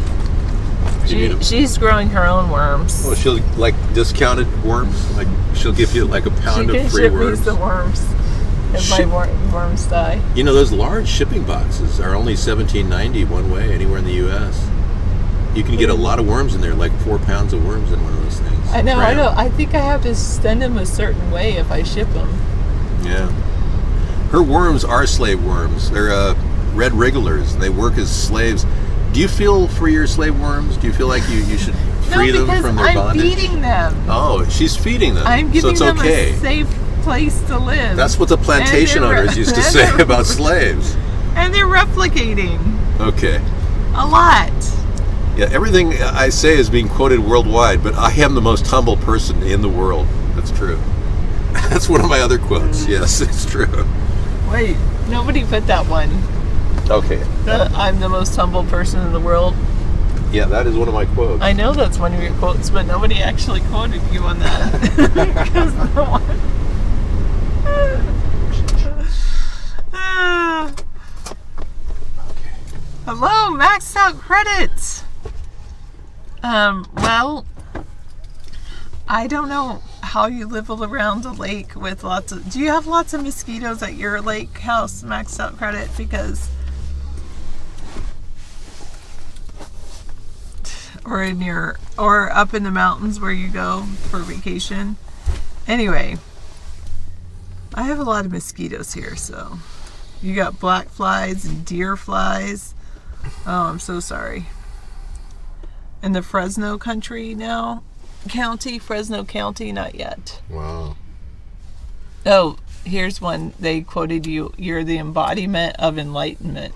She's growing her own worms. Oh, she'll discounted worms. She'll give you a pound of free worms. She can ship me some worms if my worms die. Those large shipping boxes are only $17.90 one way anywhere in the U.S. You can get a lot of worms in there, 4 pounds of worms in one of those things. I know. I think I have to send them a certain way if I ship them. Yeah. Her worms are slave worms. They're red wrigglers, and they work as slaves. Do you feel for your slave worms? Do you feel like you should free them from their bondage? I'm feeding them. Oh, she's feeding them. I'm giving so it's them okay. a safe place to live. That's what the plantation owners used to say about slaves. And they're replicating. Okay. A lot. Yeah, everything I say is being quoted worldwide, but I am the most humble person in the world. That's true. That's one of my other quotes. Yes, it's true. Wait, nobody put that one. Okay. I'm the most humble person in the world. Yeah, that is one of my quotes. I know that's one of your quotes, but nobody actually quoted you on that. Because no one... Hello, maxed out credits. Well, I don't know how you live around a lake with lots of... Do you have lots of mosquitoes at your lake house, maxed out credit? Because... Or up in the mountains where you go for vacation. Anyway, I have a lot of mosquitoes here, so... You got black flies and deer flies. Oh, I'm so sorry. In the Fresno country now. Fresno County, not yet. Wow. Oh, Here's one. They quoted you. You're the embodiment of enlightenment.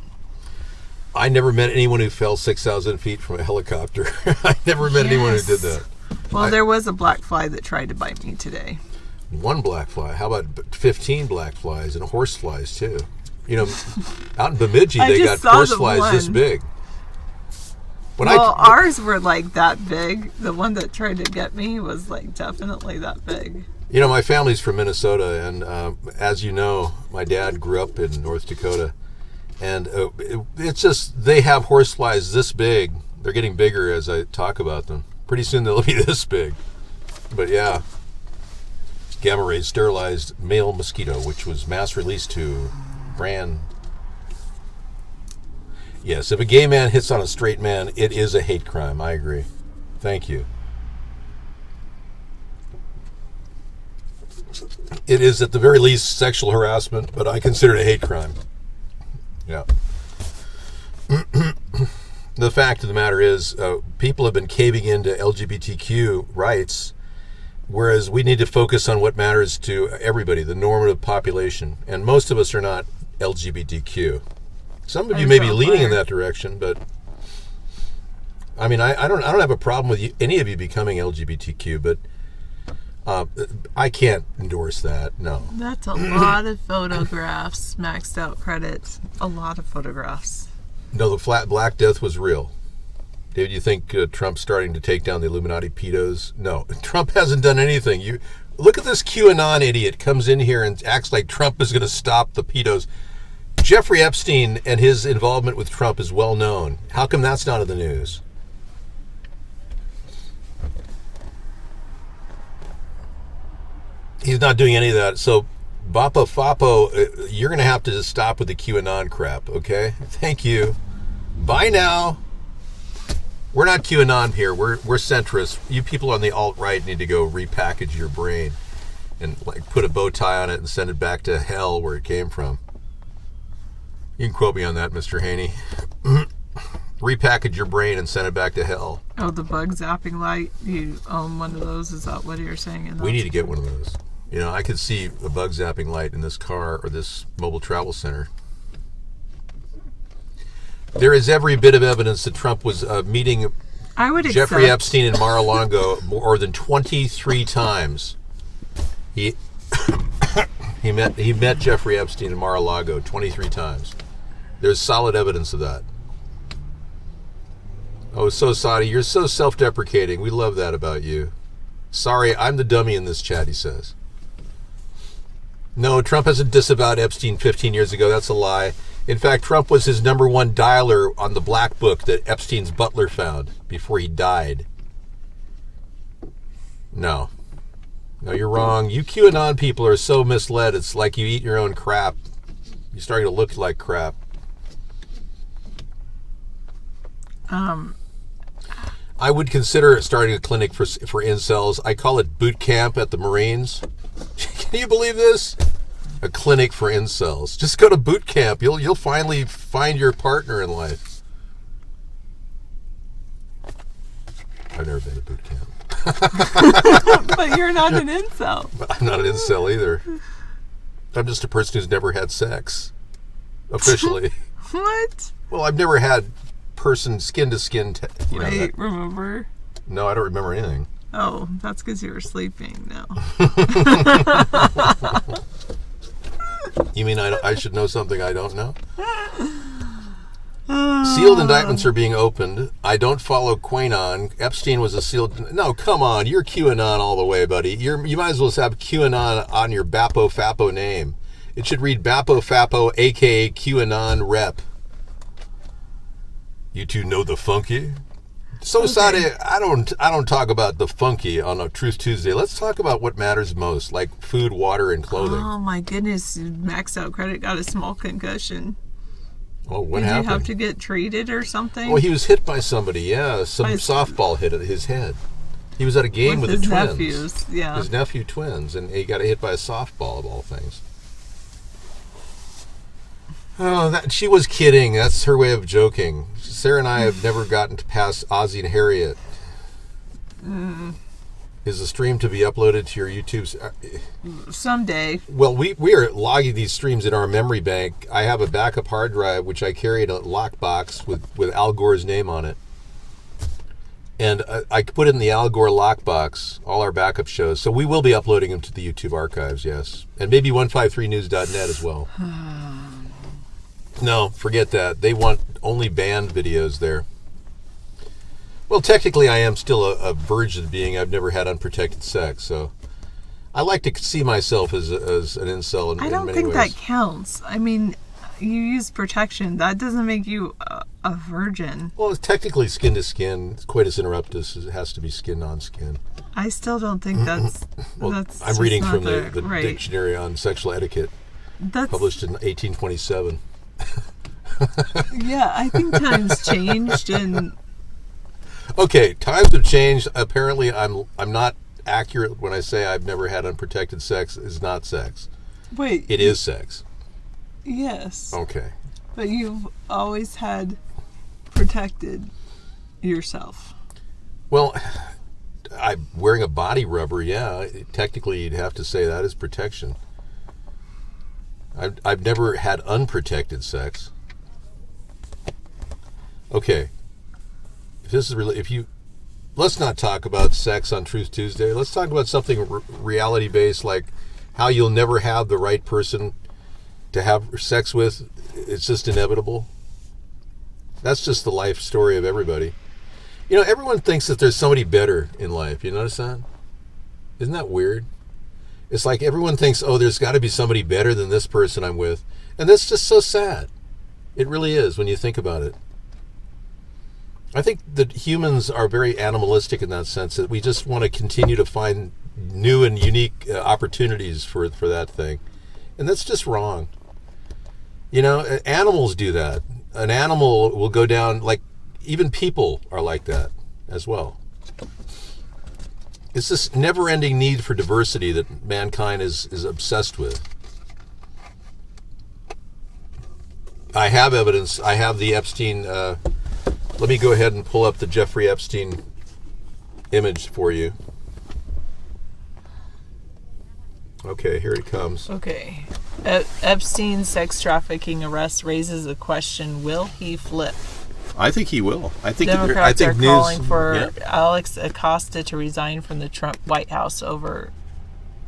I never met anyone who fell 6,000 feet from a helicopter. I never met anyone who did that. Well, there was a black fly that tried to bite me today. One black fly. How about 15 black flies and horse flies too? You know, out in Bemidji they got horse flies this big. Ours were like that big. The one that tried to get me was like definitely that big. You know, my family's from Minnesota, and as you know, my dad grew up in North Dakota. And it's just, they have horseflies this big. They're getting bigger as I talk about them. Pretty soon they'll be this big. But yeah, gamma rays sterilized male mosquito, which was mass released to brand. Yes, if a gay man hits on a straight man, it is a hate crime. I agree. Thank you. It is at the very least sexual harassment, but I consider it a hate crime. Yeah. The fact of the matter is, people have been caving into LGBTQ rights, whereas we need to focus on what matters to everybody, the normative population. And most of us are not LGBTQ. Some of you may be leaning in that direction, but I mean, I don't have a problem with any of you becoming LGBTQ, but I can't endorse that. No. That's a lot of photographs, maxed out credits. A lot of photographs. No, the flat Black Death was real. David, you think Trump's starting to take down the Illuminati pedos? No, Trump hasn't done anything. You look at this QAnon idiot comes in here and acts like Trump is going to stop the pedos. Jeffrey Epstein and his involvement with Trump is well known. How come that's not in the news? He's not doing any of that. So, Bapa Fapo, you're going to have to just stop with the QAnon crap, okay? Thank you. Bye now. We're not QAnon here. We're centrists. You people on the alt-right need to go repackage your brain and like put a bow tie on it and send it back to hell where it came from. You can quote me on that, Mr. Haney. Repackage your brain and send it back to hell. Oh, the bug zapping light. You own one of those? Is that what you're saying? We need to get one of those. You know, I could see a bug zapping light in this car or this mobile travel center. There is every bit of evidence that Trump was meeting Jeffrey Epstein in Mar-a-Lago more than 23 times. He met Jeffrey Epstein in Mar-a-Lago 23 times. There's solid evidence of that. Oh, so Saudi, you're so self-deprecating. We love that about you. Sorry, I'm the dummy in this chat, he says. No, Trump hasn't disavowed Epstein 15 years ago. That's a lie. In fact, Trump was his #1 dialer on the black book that Epstein's butler found before he died. No, you're wrong. You QAnon people are so misled. It's like you eat your own crap. You're starting to look like crap. I would consider starting a clinic for incels. I call it boot camp at the Marines. Can you believe this? A clinic for incels. Just go to boot camp. You'll finally find your partner in life. I've never been to boot camp. But you're not an incel. I'm not an incel either. I'm just a person who's never had sex. Officially. What? Well, I've never had person skin to skin. Remember? No, I don't remember anything. Oh, that's because you were sleeping now. You mean I should know something I don't know? Sealed indictments are being opened. I don't follow QAnon. Epstein was a sealed... No, come on. You're QAnon all the way, buddy. You might as well have QAnon on your Bappo Fappo name. It should read Bappo Fappo, a.k.a. QAnon rep. You two know the funky? So, okay. Sade, I don't talk about the funky on a Truth Tuesday. Let's talk about what matters most, like food, water, and clothing. Oh, my goodness. Maxed out credit got a small concussion. Oh, what happened? Did you have to get treated or something? Oh, he was hit by somebody, yeah. Some softball hit his head. He was at a game with the twins. Nephews, yeah. His nephew twins, and he got hit by a softball, of all things. Oh, she was kidding. That's her way of joking. Sarah and I have never gotten to pass Ozzie and Harriet. Is the stream to be uploaded to your YouTube's? Someday. Well, we are logging these streams in our memory bank. I have a backup hard drive which I carry in a lockbox with Al Gore's name on it, and I put it in the Al Gore lockbox all our backup shows. So we will be uploading them to the YouTube archives, yes, and maybe 153news.net as well. No, forget that. They want only banned videos there. Well, technically, I am still a virgin being. I've never had unprotected sex, so I like to see myself as an incel in many ways. I don't think that counts. I mean, you use protection. That doesn't make you a virgin. Well, it's technically skin to skin. Coitus interruptus. It has to be skin on skin. I still don't think that's. Well, that's I'm reading from the right. Dictionary on Sexual Etiquette, published in 1827. Yeah, I think times changed and. Okay, times have changed. Apparently, I'm not accurate when I say I've never had unprotected sex. Is not sex. Wait. It is sex. Yes. Okay. But you've always had protected yourself. Well, I'm wearing a body rubber. Yeah, technically, you'd have to say that is protection. I've never had unprotected sex. Okay. This is really, let's not talk about sex on Truth Tuesday. Let's talk about something reality based, like how you'll never have the right person to have sex with. It's just inevitable. That's just the life story of everybody. You know, everyone thinks that there's somebody better in life. You notice that? Isn't that weird? It's like everyone thinks, oh, there's got to be somebody better than this person I'm with. And that's just so sad. It really is when you think about it. I think that humans are very animalistic in that sense, that we just want to continue to find new and unique opportunities for that thing. And that's just wrong. You know, animals do that. An animal will go down, like, even people are like that as well. It's this never-ending need for diversity that mankind is obsessed with. I have evidence. I have the Epstein... let me go ahead and pull up the Jeffrey Epstein image for you. Okay, here it comes. Okay. Epstein's sex trafficking arrest raises a question: will he flip? I think he will. I think Democrats are calling for Alex Acosta to resign from the Trump White House over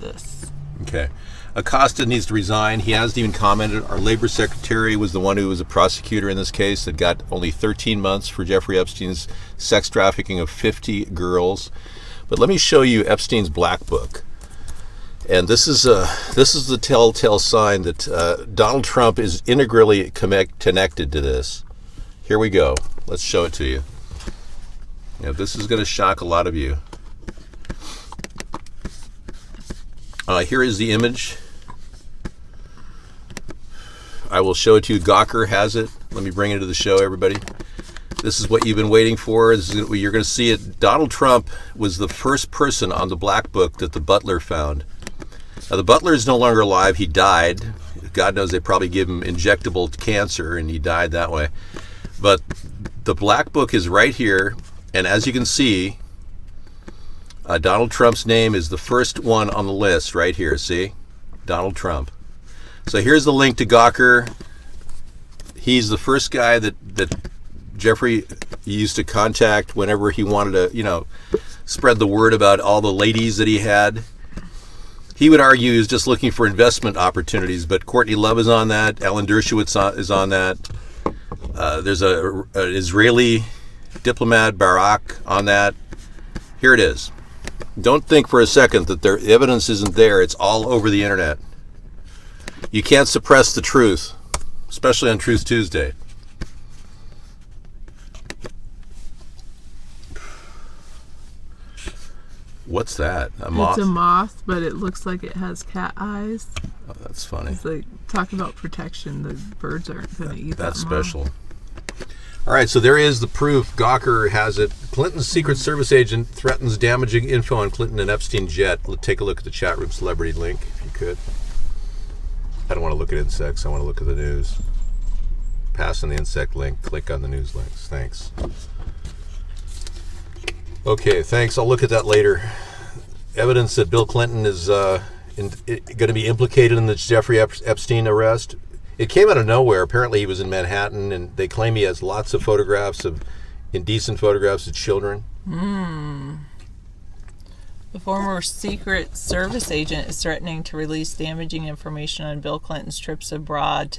this. Okay. Acosta needs to resign. He hasn't even commented. Our labor secretary was the one who was a prosecutor in this case that got only 13 months for Jeffrey Epstein's sex trafficking of 50 girls. But let me show you Epstein's black book. And this is the telltale sign that Donald Trump is integrally connected to this. Here we go. Let's show it to you. Now, this is going to shock a lot of you. Here is the image. I will show it to you. Gawker has it. Let me bring it to the show, everybody. This is what you've been waiting for. You're going to see it. Donald Trump was the first person on the black book that the butler found. Now, the butler is no longer alive. He died. God knows they probably gave him injectable cancer, and he died that way. But the black book is right here, and as you can see, Donald Trump's name is the first one on the list right here. See? Donald Trump. So here's the link to Gawker. He's the first guy that Jeffrey used to contact whenever he wanted to, spread the word about all the ladies that he had. He would argue he was just looking for investment opportunities, but Courtney Love is on that. Alan Dershowitz is on that. There's an Israeli diplomat, Barak, on that. Here it is. Don't think for a second that the evidence isn't there. It's all over the internet. You can't suppress the truth, especially on Truth Tuesday. What's that? A moth? It's a moth, but it looks like it has cat eyes. Oh, that's funny. It's like, talk about protection. The birds aren't going to eat that. That's special. All right, so there is the proof. Gawker has it. Clinton's Secret Service agent threatens damaging info on Clinton and Epstein jet. Take a look at the chat room celebrity link, if you could. I don't want to look at insects. I want to look at the news. Pass on the insect link. Click on the news links. Thanks. Okay, thanks. I'll look at that later. evidence that Bill Clinton is going to be implicated in the Jeffrey Epstein arrest. It came out of nowhere. Apparently he was in Manhattan, and they claim he has lots of photographs of indecent photographs of children. The former Secret Service agent is threatening to release damaging information on Bill Clinton's trips abroad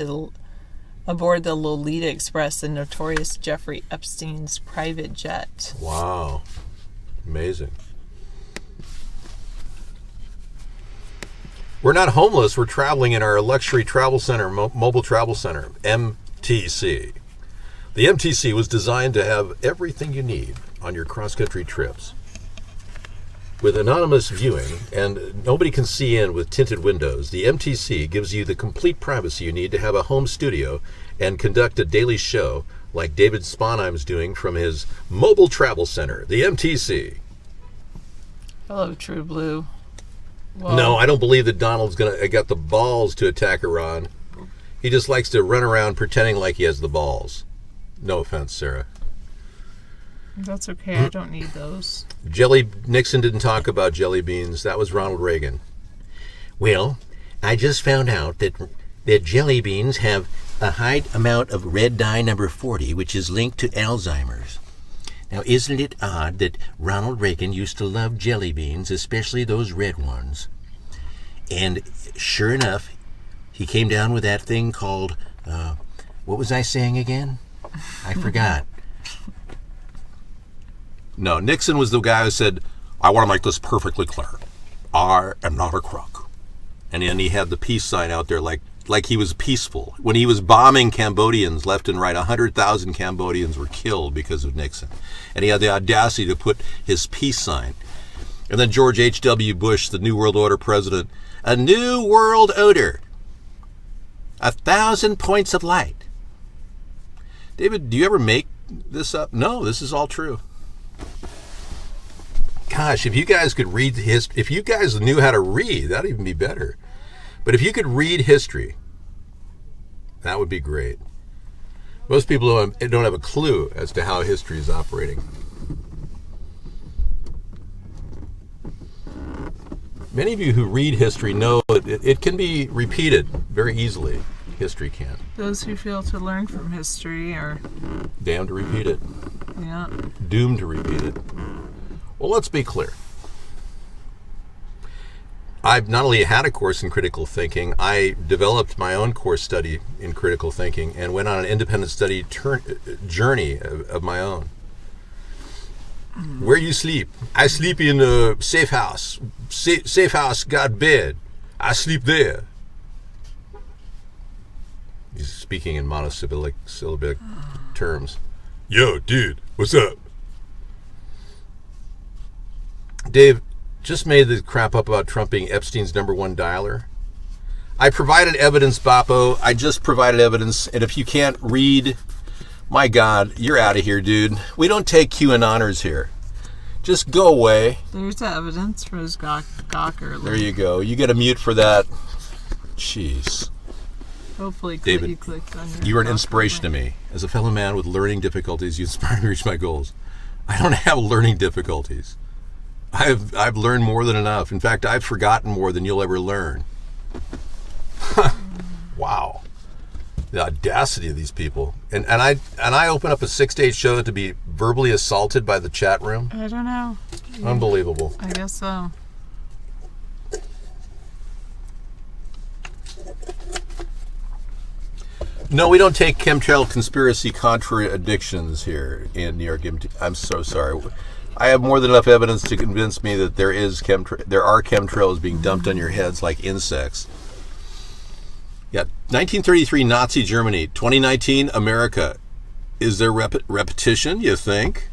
aboard the Lolita Express, the notorious Jeffrey Epstein's private jet. Wow. Amazing. We're not homeless. We're traveling in our luxury travel center, mobile travel center, MTC. The MTC was designed to have everything you need on your cross-country trips. With anonymous viewing, and nobody can see in with tinted windows, the MTC gives you the complete privacy you need to have a home studio and conduct a daily show like David Sponheim's doing from his mobile travel center, the MTC. Hello, True Blue. Well, No, I don't believe that Donald's got the balls to attack Iran. He just likes to run around pretending like he has the balls. No offense, Sarah. that's okay. I don't need those. Nixon didn't talk about jelly beans. That was Ronald Reagan. Well, I just found out that jelly beans have a high amount of red dye number 40, which is linked to Alzheimer's. Now, isn't it odd that Ronald Reagan used to love jelly beans, especially those red ones? And sure enough, he came down with that thing called, what was I saying again? I forgot. No, Nixon was the guy who said, I want to make this perfectly clear. I am not a crook. And then he had the peace sign out there like he was peaceful. When he was bombing Cambodians left and right, 100,000 Cambodians were killed because of Nixon. And he had the audacity to put his peace sign. And then George H.W. Bush, the New World Order president, a new world order. 1,000 points of light. David, do you ever make this up? No, this is all true. Gosh, if you guys could read history, if you guys knew how to read, that'd even be better. But if you could read history, that would be great. Most people don't have a clue as to how history is operating. Many of you who read history know that it can be repeated very easily. History can. Those who fail to learn from history are damned to repeat it. Yeah. Doomed to repeat it. Well, let's be clear. I've not only had a course in critical thinking, I developed my own course study in critical thinking and went on an independent study journey of my own. Where you sleep? I sleep in a safe house. Safe house got bed. I sleep there. He's speaking in monosyllabic terms. Yo, dude, what's up? Dave just made the crap up about Trump being Epstein's #1 dialer. I provided evidence, Boppo. I just provided evidence. And if you can't read, my God, you're out of here, dude. We don't take QAnoners here. Just go away. There's the evidence for his Gawker. There you go. You get a mute for that. Jeez. Hopefully, David, you clicked on your you are an Gawker inspiration link. to me. As a fellow man with learning difficulties, you inspire me to reach my goals. I don't have learning difficulties. I've learned more than enough. In fact, I've forgotten more than you'll ever learn. Wow. The audacity of these people. And I open up a 6-day show to be verbally assaulted by the chat room. I don't know. Unbelievable. I guess so. No, we don't take chemtrail conspiracy contradictions here in New York. I'm so sorry. I have more than enough evidence to convince me that there are chemtrails being dumped on your heads like insects. Yeah, 1933 Nazi Germany, 2019 America. Is there repetition, you think?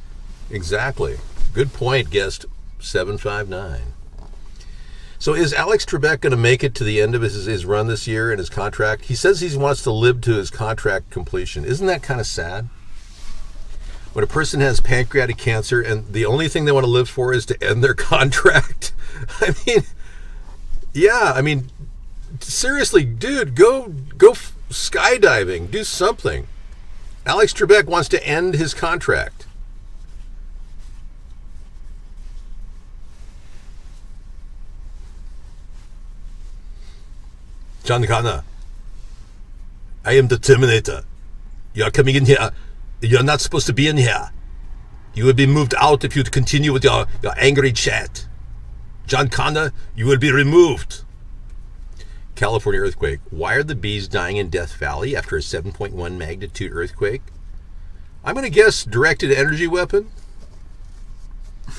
Exactly. Good point, guest 759. So is Alex Trebek going to make it to the end of his run this year in his contract? He says he wants to live to his contract completion. Isn't that kind of sad? When a person has pancreatic cancer and the only thing they want to live for is to end their contract. I mean, seriously, dude, go skydiving, do something. Alex Trebek wants to end his contract. John Connor, I am the Terminator. You are coming in here. You're not supposed to be in here. You will be moved out if you continue with your angry chat. John Connor, you will be removed. California earthquake. Why are the bees dying in Death Valley after a 7.1 magnitude earthquake? I'm going to guess directed energy weapon.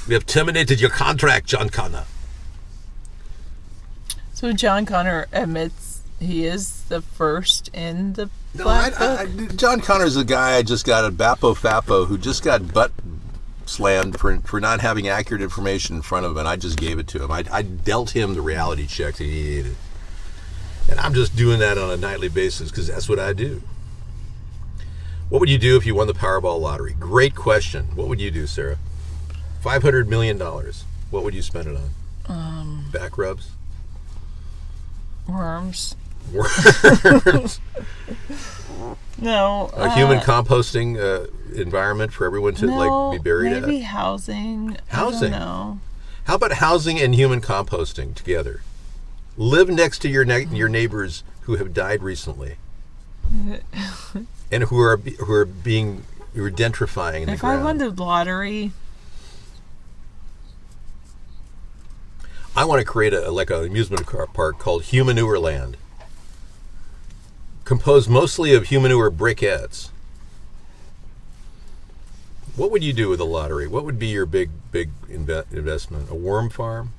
We have terminated your contract, John Connor. So John Connor admits he is the first in the Black Book? John Connor's the guy I just got a Bappo Fappo who just got butt slammed for not having accurate information in front of him, and I just gave it to him. I dealt him the reality check that he needed. And I'm just doing that on a nightly basis because that's what I do. What would you do if you won the Powerball lottery? Great question. What would you do, Sarah? $500 million. What would you spend it on? Back rubs? Worms. Worms. No. A human composting environment for everyone to be buried maybe at? housing. Housing? I don't know. How about housing and human composting together? Live next to your neighbors who have died recently, and who are gentrifying in the If ground. I won the lottery, I want to create an amusement park called Humanure Land, composed mostly of humanure briquettes. What would you do with a lottery? What would be your big investment? A worm farm?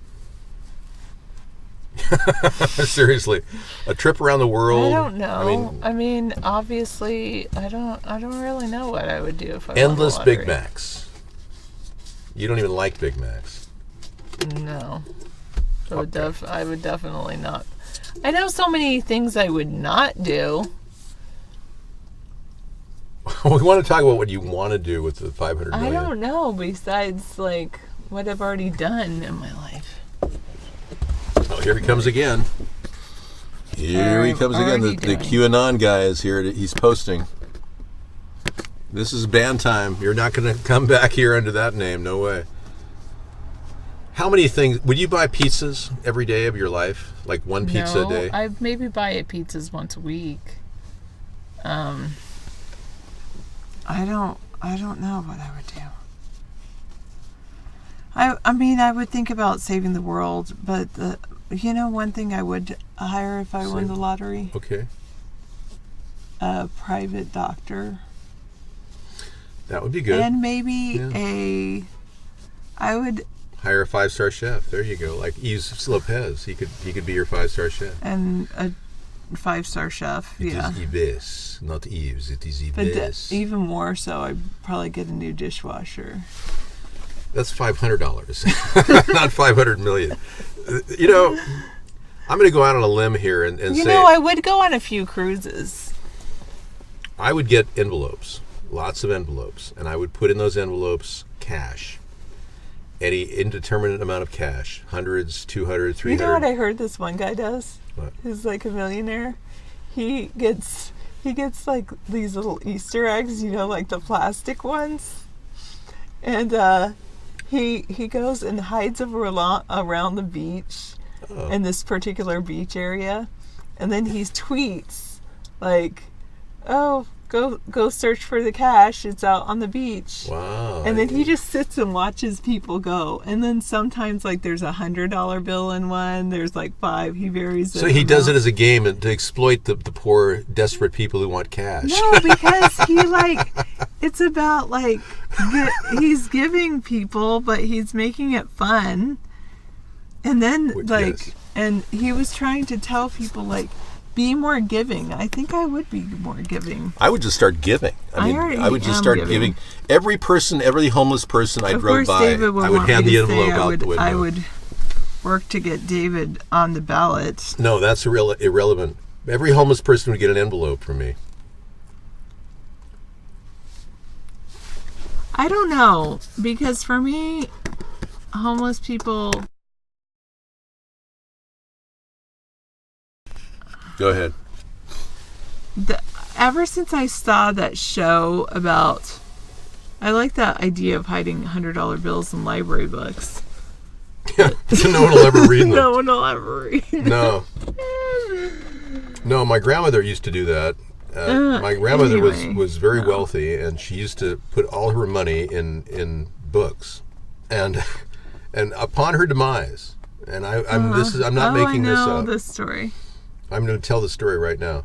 Seriously, a trip around the world. I don't know. I mean, obviously, I don't really know what I would do if I endless won the lottery. Big Macs. You don't even like Big Macs. No, I would definitely not. I know so many things I would not do. We want to talk about what you want to do with the $500 million. I don't know. Besides, what I've already done in my life. Oh, here he comes again. Here he comes again. The QAnon guy is here. He's posting. This is ban time. You're not going to come back here under that name. No way. How many things would you buy pizzas every day of your life? Like one pizza a day? I maybe buy pizzas once a week. I don't know what I would do. I mean, I would think about saving the world, but one thing I would hire if I won the lottery. Okay. A private doctor. That would be good. And maybe I would hire a 5-star chef. There you go. Like Yves Lopez. He could be your 5-star chef. And a 5-star chef. It is Yves, not Yves. It is Yves. But even more so, I'd probably get a new dishwasher. That's $500, not $500 million. I'm going to go out on a limb here and say... I would go on a few cruises. I would get envelopes, lots of envelopes, and I would put in those envelopes cash. Any indeterminate amount of cash, hundreds, 200, 300. You know what I heard this one guy does? What? Who's like a millionaire. He gets like these little Easter eggs, like the plastic ones, and he goes and hides around the beach in this particular beach area, and then he tweets like, "Oh, go search for the cash. It's out on the beach." Wow. And then he just sits and watches people go. And then sometimes there's $100 bill in one. There's 5. He varies. So he does it as a game and to exploit the poor, desperate people who want cash. No, because he it's about he's giving people, but he's making it fun. And then yes. And he was trying to tell people be more giving. I think I would be more giving. I would just start giving. I would just start giving. Every person, every homeless person I drove by, David I would hand the envelope out the window. I would work to get David on the ballot. No, that's irrelevant. Every homeless person would get an envelope from me. I don't know, because for me, homeless people... Go ahead. Ever since I saw that show about... I like that idea of hiding $100 bills in library books. So no one will ever read them. No one will ever read them. No. No, my grandmother used to do that. My grandmother anyway, was very no. wealthy, and she used to put all her money in books, and and upon her demise, and I'm not making this up. This story. I'm going to tell the story right now.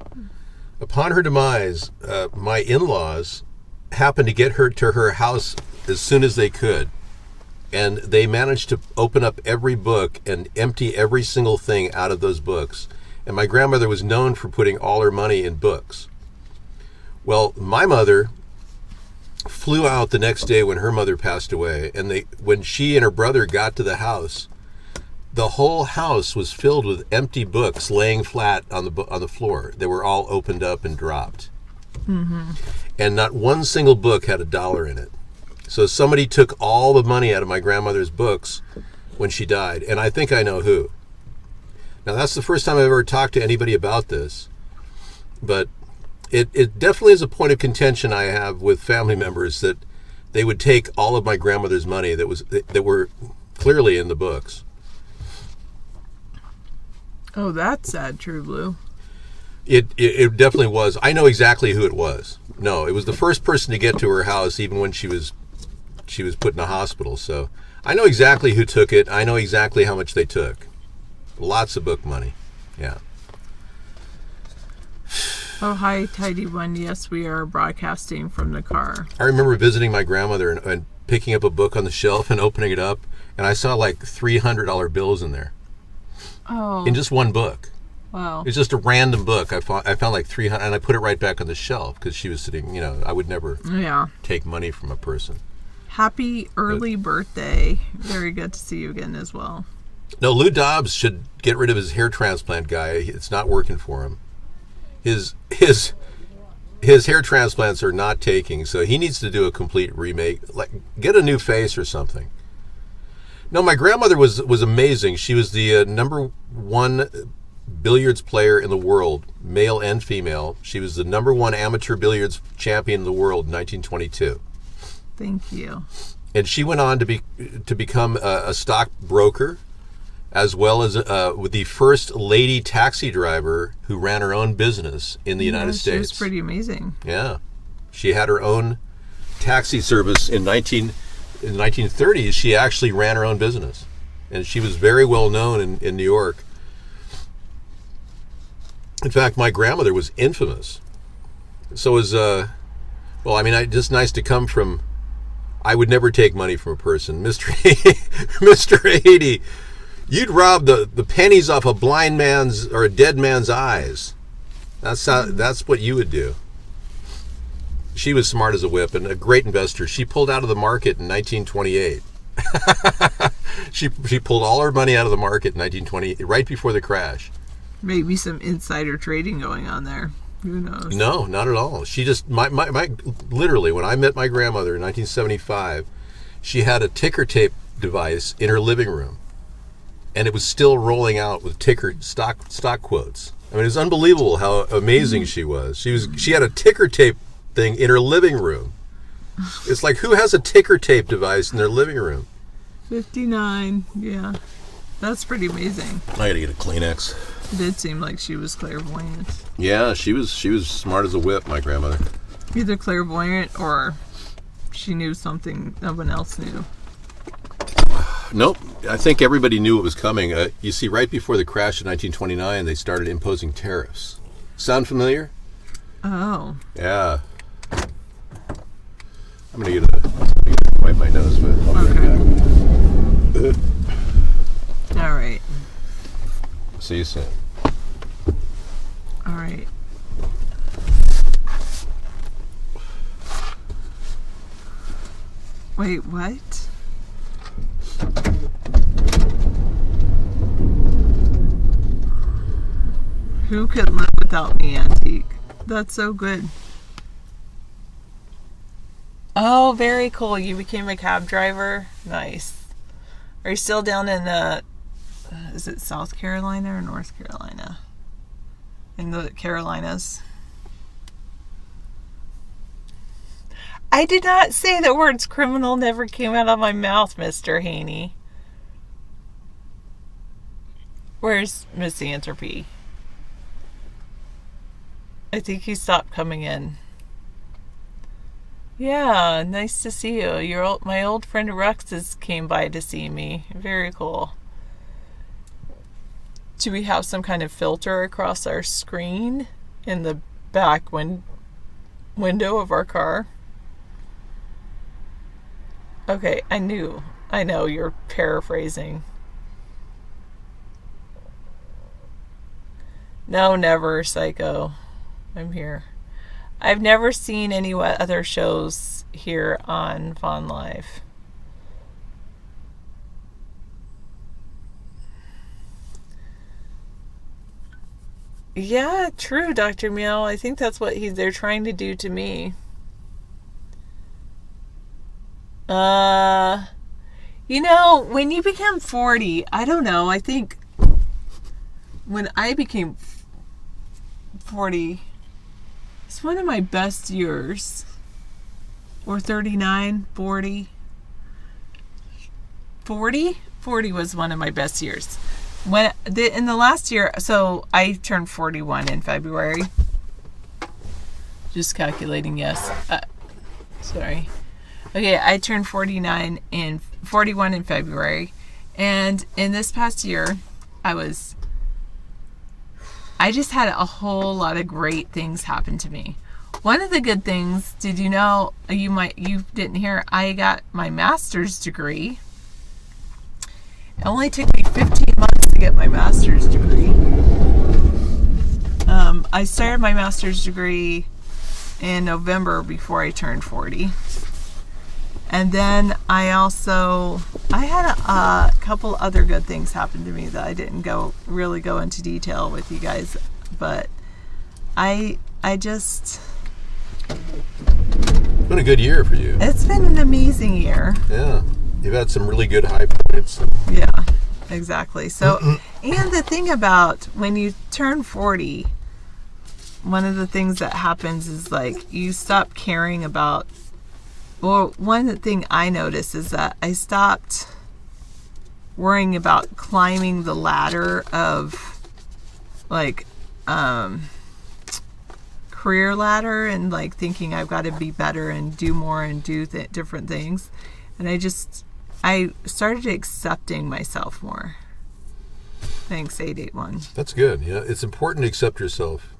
Upon her demise, my in-laws happened to get her to her house as soon as they could, and they managed to open up every book and empty every single thing out of those books. And my grandmother was known for putting all her money in books. Well, my mother flew out the next day when her mother passed away, and when she and her brother got to the house, the whole house was filled with empty books laying flat on the floor. They were all opened up and dropped. Mm-hmm. And not one single book had $1 in it. So somebody took all the money out of my grandmother's books when she died, and I think I know who. Now, that's the first time I've ever talked to anybody about this, but it definitely is a point of contention I have with family members that they would take all of my grandmother's money that were clearly in the books. Oh, that's sad, True Blue. It definitely was. I know exactly who it was. No, it was the first person to get to her house, even when she was put in a hospital. So I know exactly who took it. I know exactly how much they took. Lots of book money. Yeah. Oh, hi, Tidy One. Yes, we are broadcasting from the car. I remember visiting my grandmother and picking up a book on the shelf and opening it up, and I saw like $300 bills in there. Oh. In just one book. Wow. It's just a random book. I found like 300, and I put it right back on the shelf because she was sitting. I would never take money from a person. Happy early birthday. Very good to see you again as well. No, Lou Dobbs should get rid of his hair transplant guy. It's not working for him. His hair transplants are not taking, so he needs to do a complete remake. Like, get a new face or something. No, my grandmother was amazing. She was the number one billiards player in the world, male and female. She was the number one amateur billiards champion in the world in 1922. Thank you. And she went on to become a stockbroker, as well as with the first lady taxi driver who ran her own business in the United States. She was pretty amazing. Yeah. She had her own taxi service in the 1930s. She actually ran her own business. And she was very well known in New York. In fact, my grandmother was infamous. So was, just nice to come from, I would never take money from a person. Mr. 80, you'd rob the pennies off a blind man's or a dead man's eyes. That's what you would do. She was smart as a whip and a great investor. She pulled out of the market in 1928. She pulled all her money out of the market in 1928, right before the crash. Maybe some insider trading going on there. Who knows? No, not at all. She just literally, when I met my grandmother in 1975, she had a ticker tape device in her living room, and it was still rolling out with stock quotes. I mean, it's unbelievable how amazing she was. She had a ticker tape thing in her living room. It's like, who has a ticker tape device in their living room? 59. Yeah, that's pretty amazing. I gotta get a Kleenex. It did seem like she was clairvoyant. Yeah, she was smart as a whip, my grandmother. Either clairvoyant or she knew something no one else knew. Nope. I think everybody knew it was coming. You see, right before the crash in 1929, they started imposing tariffs. Sound familiar? Oh. Yeah. I'm going to wipe my nose, but I'll be right back. All right. See you soon. All right. Wait, what? Who could live without me, Antique? That's so good. Oh, very cool. You became a cab driver? Nice. Are you still down in is it South Carolina or North Carolina? In the Carolinas? I did not say the words criminal never came out of my mouth, Mr. Haney. Where's Miss Anthropy? I think he stopped coming in. Yeah, nice to see you. My old friend Rex came by to see me. Very cool. Do we have some kind of filter across our screen in the back window of our car? Okay, I know you're paraphrasing. No, never, Psycho. I'm here. I've never seen any other shows here on Fawn Live. Yeah, true, Dr. Meow. I think that's what they're trying to do to me. When you become 40, I don't know, I think when I became 40, it's one of my best years. Or 39, 40. 40? 40 was one of my best years. In the last year, so I turned 41 in February. Just calculating, yes. Sorry. Okay, I turned 41 in February. And in this past year, I just had a whole lot of great things happen to me. One of the good things, did you know, you didn't hear, I got my master's degree. It only took me 15 months to get my master's degree. I started my master's degree in November before I turned 40. And then I had a couple other good things happen to me that I didn't really go into detail with you guys, but I just... It's been a good year for you. It's been an amazing year. Yeah. You've had some really good high points. Yeah, exactly. So, and the thing about when you turn 40, one of the things that happens is like you stop caring about... Well, one thing I noticed is that I stopped worrying about climbing the ladder of career ladder and thinking I've got to be better and do more and do different things. And I started accepting myself more. Thanks, 881. That's good. Yeah, it's important to accept yourself.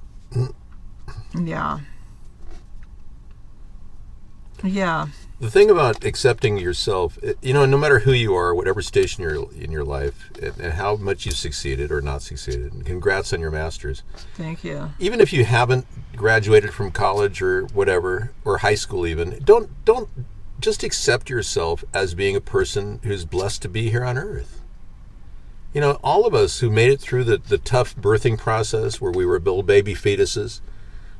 Yeah. Yeah. The thing about accepting yourself, no matter who you are, whatever station you're in your life, and how much you've succeeded or not succeeded, and congrats on your master's. Thank you. Even if you haven't graduated from college or whatever, or high school even, don't just accept yourself as being a person who's blessed to be here on Earth. All of us who made it through the tough birthing process where we were little baby fetuses,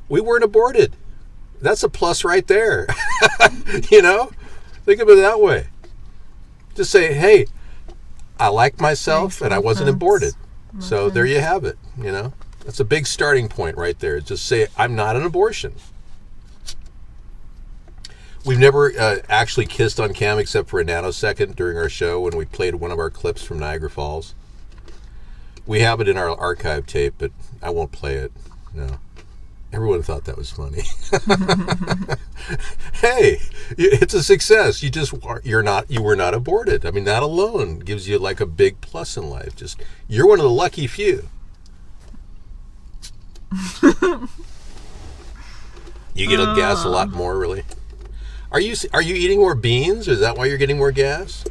we weren't aborted. That's a plus right there. Think of it that way. Just say, hey, I like myself and I wasn't aborted. So there you have it. That's a big starting point right there. Just say, I'm not an abortion. We've never actually kissed on cam except for a nanosecond during our show when we played one of our clips from Niagara Falls. We have it in our archive tape, but I won't play it. No. Everyone thought that was funny. Hey, it's a success. You were not aborted. I mean, that alone gives you a big plus in life. You're one of the lucky few. You get gas a lot more, really. Are you eating more beans? Is that why you're getting more gas?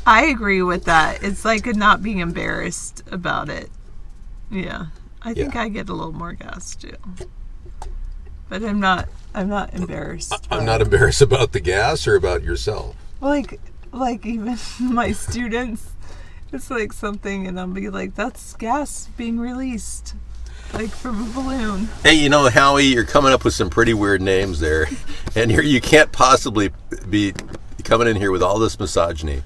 I agree with that. It's like not being embarrassed about it. Yeah. I think I get a little more gas too. But I'm not embarrassed. I'm not embarrassed about the gas or about yourself. Like even my students, it's something and I'll be like, that's gas being released. From a balloon. Hey, Howie, you're coming up with some pretty weird names there. And you can't possibly be coming in here with all this misogyny.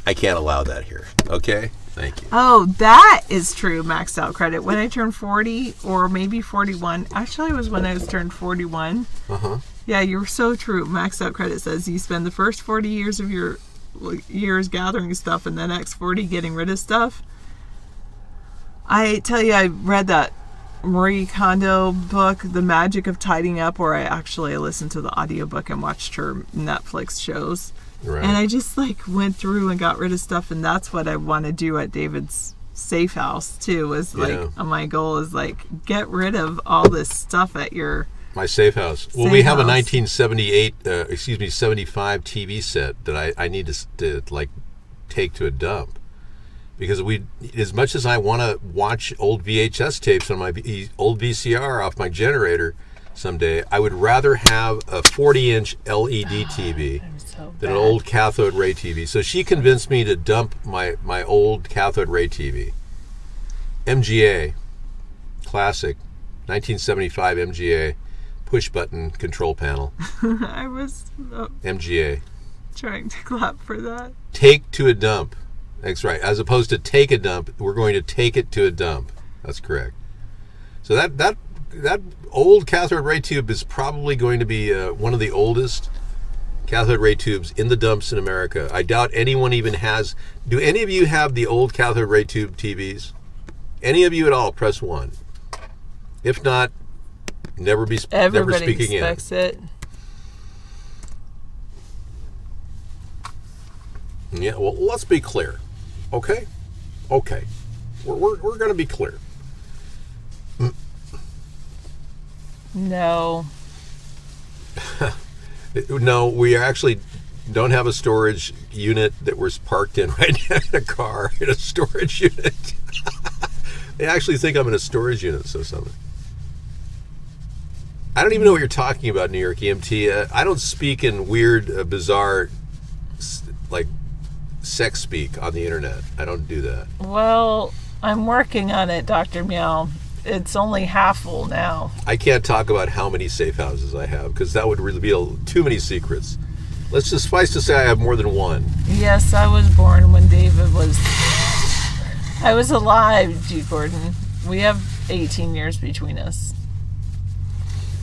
I can't allow that here. Okay? Thank you. Oh, that is true, maxed out credit. When I turned 40 or maybe 41, actually it was when I was turned 41. Uh-huh. Yeah, you're so true. Maxed out credit says you spend the first 40 years of your years gathering stuff and the next 40 getting rid of stuff. I tell you, I read that Marie Kondo book, The Magic of Tidying Up, or I listened to the audiobook and watched her Netflix shows. Right. And I just went through and got rid of stuff, and that's what I want to do at David's safe house too. Was my goal is get rid of all this stuff at your my safe house. Well, we have a 1978, 75 TV set that I need to take to a dump. Because as much as I want to watch old VHS tapes on my old VCR off my generator someday, I would rather have a 40-inch LED TV than an old cathode ray TV. So she convinced me to dump my old cathode ray TV. MGA, classic, 1975 MGA, push-button control panel. I was MGA. Trying to clap for that. Take to a dump. That's right. As opposed to take a dump, we're going to take it to a dump. That's correct. So that old cathode ray tube is probably going to be one of the oldest cathode ray tubes in the dumps in America. I doubt anyone even has. Do any of you have the old cathode ray tube TVs? Any of you at all? Press 1. If not, never speak again. Everybody expects it. Yeah. Well, let's be clear. Okay. We're going to be clear. No. No, we actually don't have a storage unit that we're parked in right now in a car, in a storage unit. They actually think I'm in a storage unit, so something. I don't even know what you're talking about, New York EMT. I don't speak in weird, bizarre, sex speak on the internet. I don't do that. Well, I'm working on it, Dr. Meow. It's only half full now. I can't talk about how many safe houses I have because that would reveal too many secrets. Let's just suffice to say I have more than one. Yes, I was born when David was... I was alive, G. Gordon. We have 18 years between us.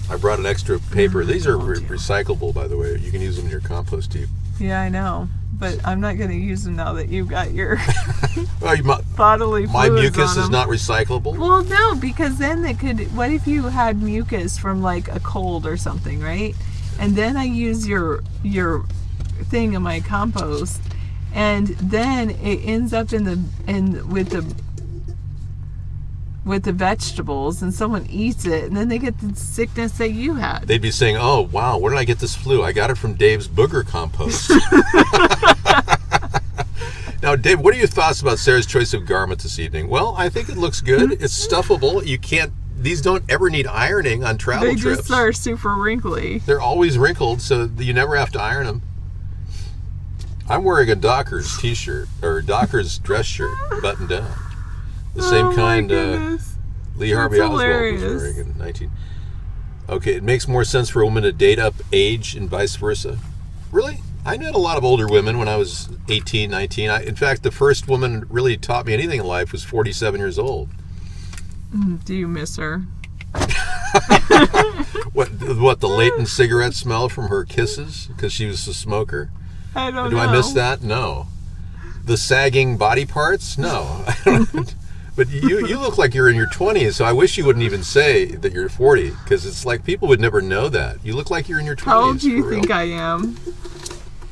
I brought an extra paper. These are recyclable, by the way. You can use them in your compost heap. Yeah, I know. But I'm not going to use them now that you've got your well, bodily fluids my mucus on is not recyclable? Well, no, because then it could... What if you had mucus from a cold or something, right? And then I use your thing in my compost, and then it ends up with the vegetables, and someone eats it, and then they get the sickness that you had. They'd be saying, "Oh, wow, where did I get this flu? I got it from Dave's booger compost." Now, Dave, what are your thoughts about Sarah's choice of garment this evening? Well, I think it looks good. It's stuffable. These don't ever need ironing on travel trips. They just are super wrinkly. They're always wrinkled, so you never have to iron them. I'm wearing a Dockers t-shirt, or Dockers dress shirt, buttoned down. The same kind Lee Harvey Oswald was wearing in 19... Okay, it makes more sense for a woman to date up age and vice versa. Really? I met a lot of older women when I was 18, 19. In fact, the first woman really taught me anything in life was 47 years old. Do you miss her? What, the latent cigarette smell from her kisses? Because she was a smoker? I don't know. Do I miss that? No. The sagging body parts? No. I don't. But you look like you're in your 20s, so I wish you wouldn't even say that you're 40, because it's like people would never know that. You look like you're in your 20s. How old do you think I am?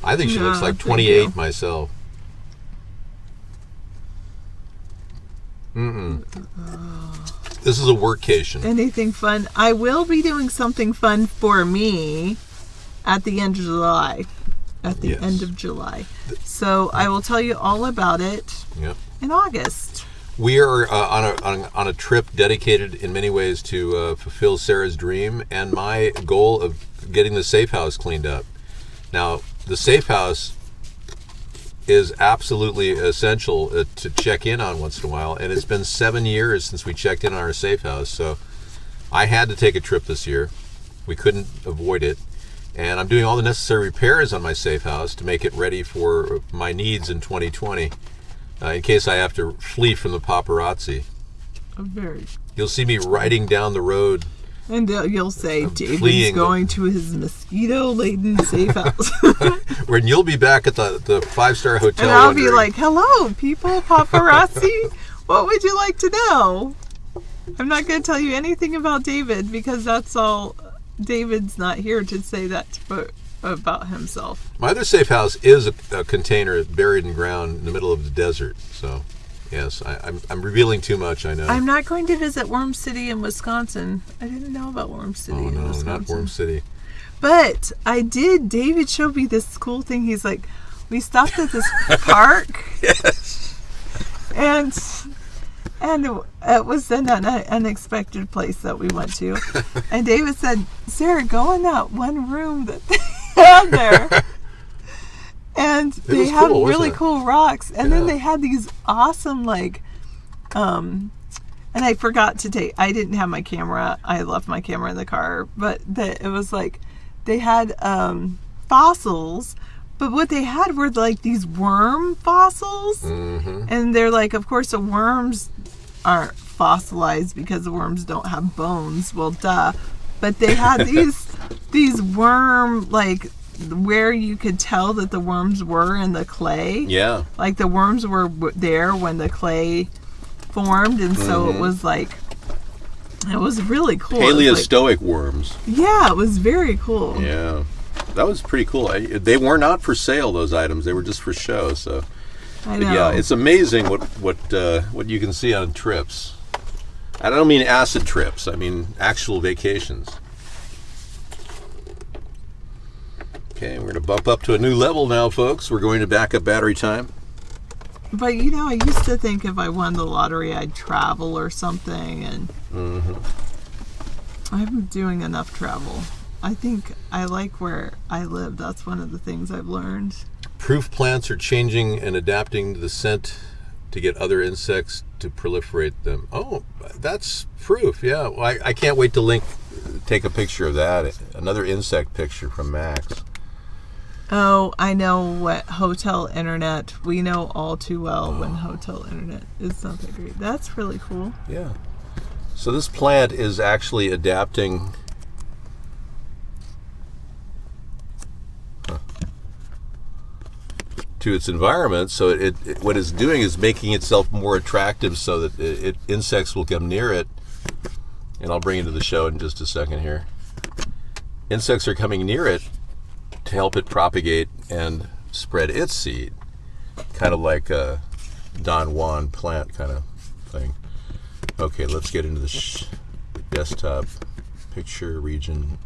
I think she looks like 28 myself. This is a workcation. Anything fun? I will be doing something fun for me at the end of July. End of July. So I will tell you all about it in August. We are on a trip dedicated in many ways to fulfill Sarah's dream and my goal of getting the safe house cleaned up. Now, the safe house is absolutely essential to check in on once in a while, and it's been 7 years since we checked in on our safe house, so I had to take a trip this year. We couldn't avoid it, and I'm doing all the necessary repairs on my safe house to make it ready for my needs in 2020. In case I have to flee from the paparazzi. You'll see me riding down the road. And you'll say, David's going to his mosquito-laden safe house. When you'll be back at the 5-star hotel. And I'll be like, hello, people, paparazzi. What would you like to know? I'm not going to tell you anything about David because that's all. David's not here to say that about himself. My other safe house is a container buried in ground in the middle of the desert. So, yes, I'm revealing too much, I know. I'm not going to visit Worm City in Wisconsin. I didn't know about Worm City in Wisconsin. Not Worm City. But I did. David showed me this cool thing. He's like, we stopped at this park. Yes. And it was an unexpected place that we went to. And David said, Sarah, go in that one room that they had there. And they have really cool rocks. And then they had these awesome, like, and I forgot to take, I didn't have my camera. I left my camera in the car. But it was like, they had fossils. But what they had were like these worm fossils. Mm-hmm. And they're like, of course, the worms aren't fossilized because the worms don't have bones. Well, duh. But they had these worm, like, where you could tell that the worms were in the clay. Yeah. Like the worms were there when the clay formed. And so it was like, it was really cool. Paleostoic worms. Yeah, it was very cool. Yeah. That was pretty cool. They were not for sale, those items. They were just for show. So, I know. yeah, it's amazing what you can see on trips. I don't mean acid trips. I mean actual vacations. Okay, we're going to bump up to a new level now, folks. We're going to backup battery time. But, you know, I used to think if I won the lottery, I'd travel or something. And I'm doing enough travel. I think I like where I live. That's one of the things I've learned. Proof plants are changing and adapting to the scent to get other insects to proliferate them. Oh, that's proof. Yeah, well, I can't wait to take a picture of that. Another insect picture from Max. Oh, I know what hotel internet. We know all too well when hotel internet is not that great. That's really cool. Yeah. So this plant is actually adapting to its environment, so it what it's doing is making itself more attractive so that insects will come near it. And I'll bring it to the show in just a second here. Insects are coming near it to help it propagate and spread its seed, kind of like a Don Juan plant kind of thing. Okay, let's get into the desktop picture region.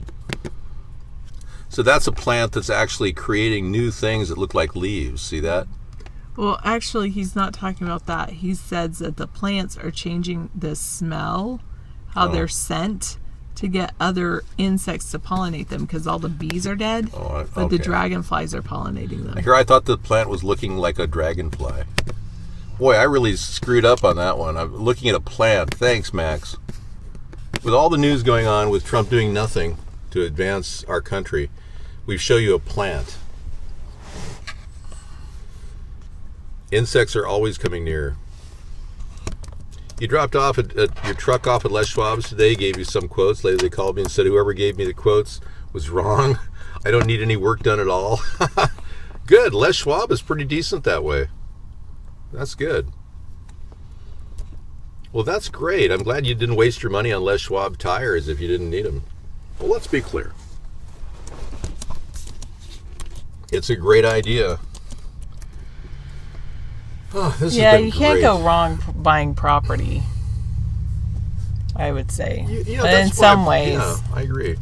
So that's a plant that's actually creating new things that look like leaves. See that? Well, actually, he's not talking about that. He says that the plants are changing the smell, how they're scent, to get other insects to pollinate them because all the bees are dead, but the dragonflies are pollinating them. Here I thought the plant was looking like a dragonfly. Boy, I really screwed up on that one. I'm looking at a plant. Thanks, Max. With all the news going on with Trump doing nothing to advance our country, we show you a plant. Insects are always coming near. You dropped off your truck off at Les Schwab's today, gave you some quotes. Later they called me and said whoever gave me the quotes was wrong. I don't need any work done at all. Good. Les Schwab is pretty decent that way. That's good. Well, that's great. I'm glad you didn't waste your money on Les Schwab tires if you didn't need them. Well, let's be clear. It's a great idea. Oh, this has been you can't great. go wrong buying property, I would say. You know, but that's in some ways. Yeah, I agree.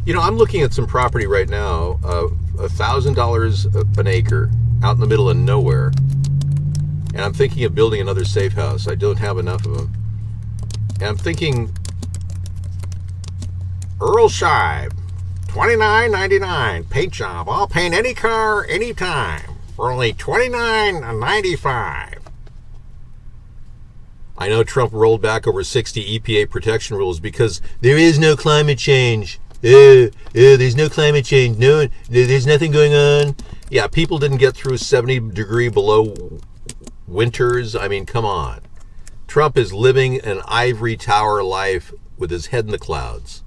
You know, I'm looking at some property right now, $1,000 an acre out in the middle of nowhere. And I'm thinking of building another safe house. I don't have enough of them. And I'm thinking, Earl Shive, $29.99 paint job. I'll paint any car, anytime, for only $29.95. I know Trump rolled back over 60 EPA protection rules because there is no climate change. There's no climate change. No, there's nothing going on. Yeah, people didn't get through 70 degree below winters. I mean, come on. Trump is living an ivory tower life with his head in the clouds.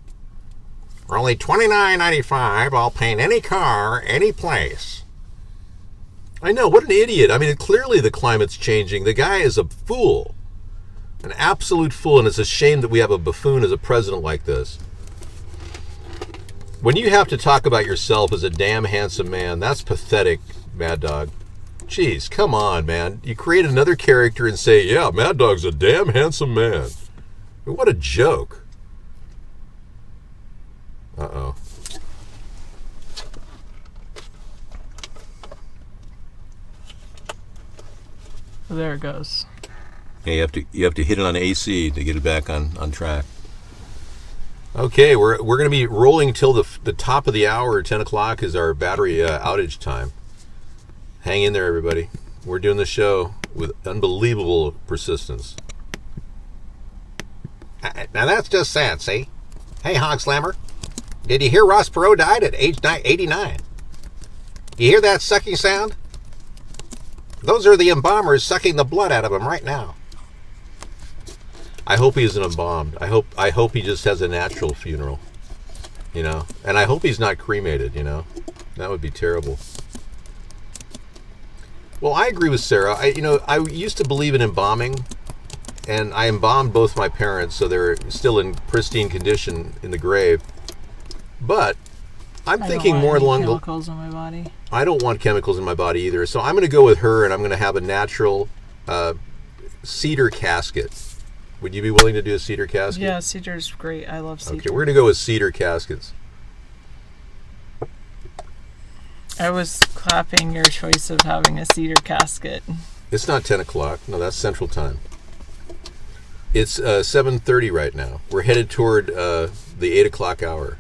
For only $29.95, I'll paint any car, any place. I know, what an idiot. I mean, clearly the climate's changing. The guy is a fool. An absolute fool, and it's a shame that we have a buffoon as a president like this. When you have to talk about yourself as a damn handsome man, that's pathetic, Mad Dog. Jeez, come on, man. You create another character and say, yeah, Mad Dog's a damn handsome man. What a joke. Uh-oh. There it goes. Yeah, you have to hit it on AC to get it back on track. Okay, we're going to be rolling till the top of the hour. 10 o'clock is our battery outage time. Hang in there, everybody. We're doing the show with unbelievable persistence. Now that's just sad, see? Hey, Hog Slammer. Did you hear Ross Perot died at age 89? You hear that sucking sound? Those are the embalmers sucking the blood out of him right now. I hope he isn't embalmed. I hope he just has a natural funeral. You know? And I hope he's not cremated, you know? That would be terrible. Well, I agree with Sarah. I used to believe in embalming, and I embalmed both my parents, so they're still in pristine condition in the grave. But I'm thinking more along the chemicals in my body. I don't want chemicals in my body either, so I'm going to go with her, and I'm going to have a natural cedar casket. Would you be willing to do a cedar casket? Yeah, cedar's great. I love cedar. Okay, we're going to go with cedar caskets. I was clapping your choice of having a cedar casket. It's not 10 o'clock. No, that's Central Time. It's 7:30 right now. We're headed toward the 8 o'clock hour.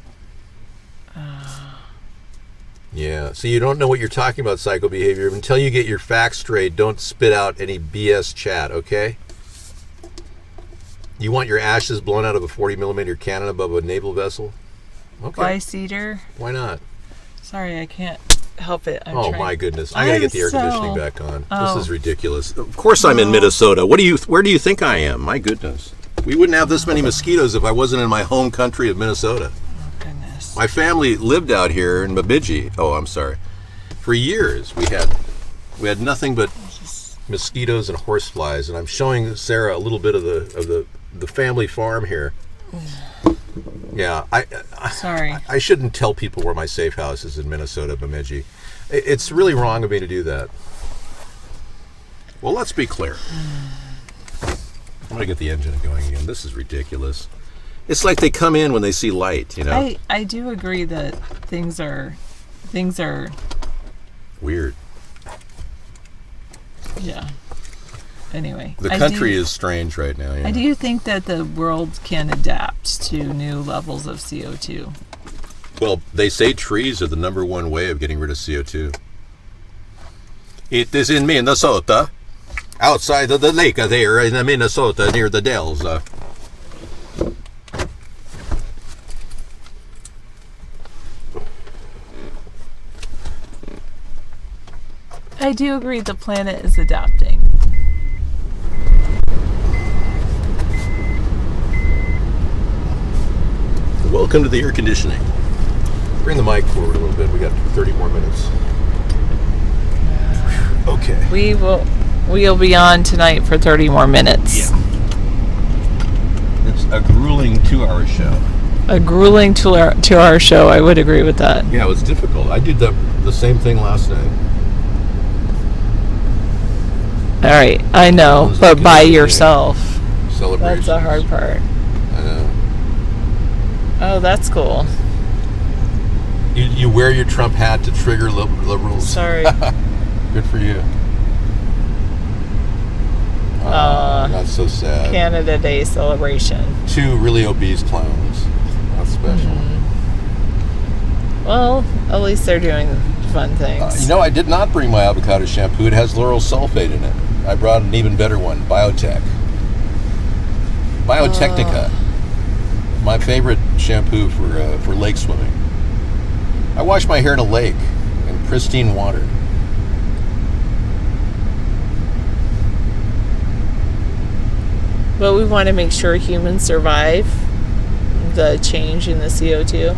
Yeah, so you don't know what you're talking about, psycho behavior. Until you get your facts straight, don't spit out any BS chat, okay? You want your ashes blown out of a 40mm cannon above a naval vessel? Okay. Why cedar? Why not? Sorry, I can't help it. My goodness. I got to get the air conditioning back on. Oh. This is ridiculous. Of course I'm in Minnesota. Where do you think I am? My goodness. We wouldn't have this many mosquitoes if I wasn't in my home country of Minnesota. Goodness. My family lived out here in Bemidji. Oh, I'm sorry. For years we had nothing but mosquitoes and horseflies, and I'm showing Sarah a little bit of the family farm here. Yeah, Sorry. I shouldn't tell people where my safe house is in Minnesota, Bemidji. It's really wrong of me to do that. Well, let's be clear. I'm going to get the engine going again. This is ridiculous. It's like they come in when they see light, you know? I do agree that things are weird. Yeah. Anyway. The country is strange right now. I do think that the world can adapt to new levels of CO2. Well, they say trees are the number one way of getting rid of CO2. It is in Minnesota, outside of the lake there in Minnesota near the Dells. I do agree the planet is adapting. Welcome to the air conditioning. Bring the mic forward a little bit. We got 30 more minutes. Okay. We'll be on tonight for 30 more minutes. Yeah. It's a grueling 2-hour show. A grueling 2-hour show. I would agree with that. Yeah, it was difficult. I did the same thing last night. All right, I know, but by yourself. Celebrations. That's the hard part. I know. Oh, that's cool. You wear your Trump hat to trigger liberals. Sorry. Good for you. That's so sad. Canada Day celebration. 2 really obese clowns. That's special. Mm-hmm. Well, at least they're doing fun things. I did not bring my avocado shampoo. It has lauryl sulfate in it. I brought an even better one, Biotech. Biotechnica. My favorite shampoo for lake swimming. I wash my hair in a lake in pristine water. But we want to make sure humans survive the change in the CO2.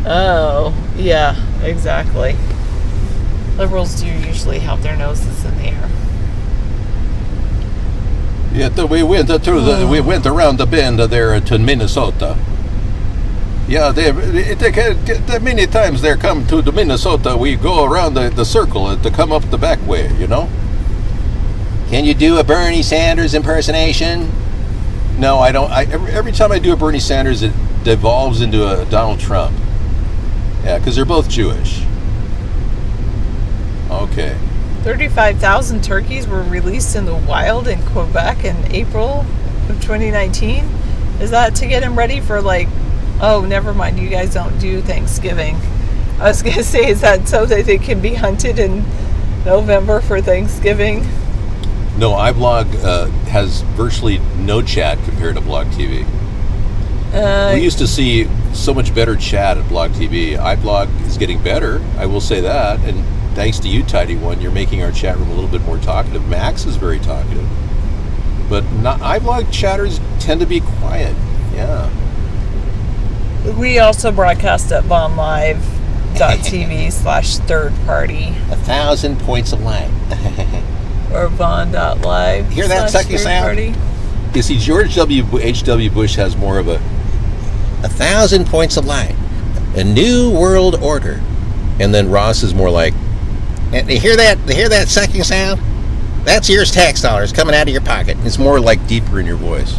Oh, yeah, exactly. Liberals do usually have their noses in the air. Yeah, we went we went around the bend there to Minnesota. Yeah, many times they come to the Minnesota. We go around the circle to come up the back way. You know. Can you do a Bernie Sanders impersonation? No, I don't. Every time I do a Bernie Sanders, it devolves into a Donald Trump. Yeah, because they're both Jewish. Okay. 35,000 turkeys were released in the wild in Quebec in April of 2019. Is that to get them ready for oh, never mind, you guys don't do Thanksgiving. I was going to say, is that so that they can be hunted in November for Thanksgiving? No, iBlog has virtually no chat compared to Blog TV. We used to see so much better chat at Blog TV. iBlog is getting better, I will say that, and thanks to you, Tidy One, you're making our chat room a little bit more talkative. Max is very talkative. But iBlog chatters tend to be quiet. Yeah. We also broadcast at VonLive.tv/third party. 1,000 points of light. Or Von.live. Hear that sucky sound? Party. You see, George H.W. Bush has more of a 1,000 points of light. A new world order. and then Ross is more like, And you hear that? You hear that sucking sound? That's your tax dollars coming out of your pocket. it's more like deeper in your voice.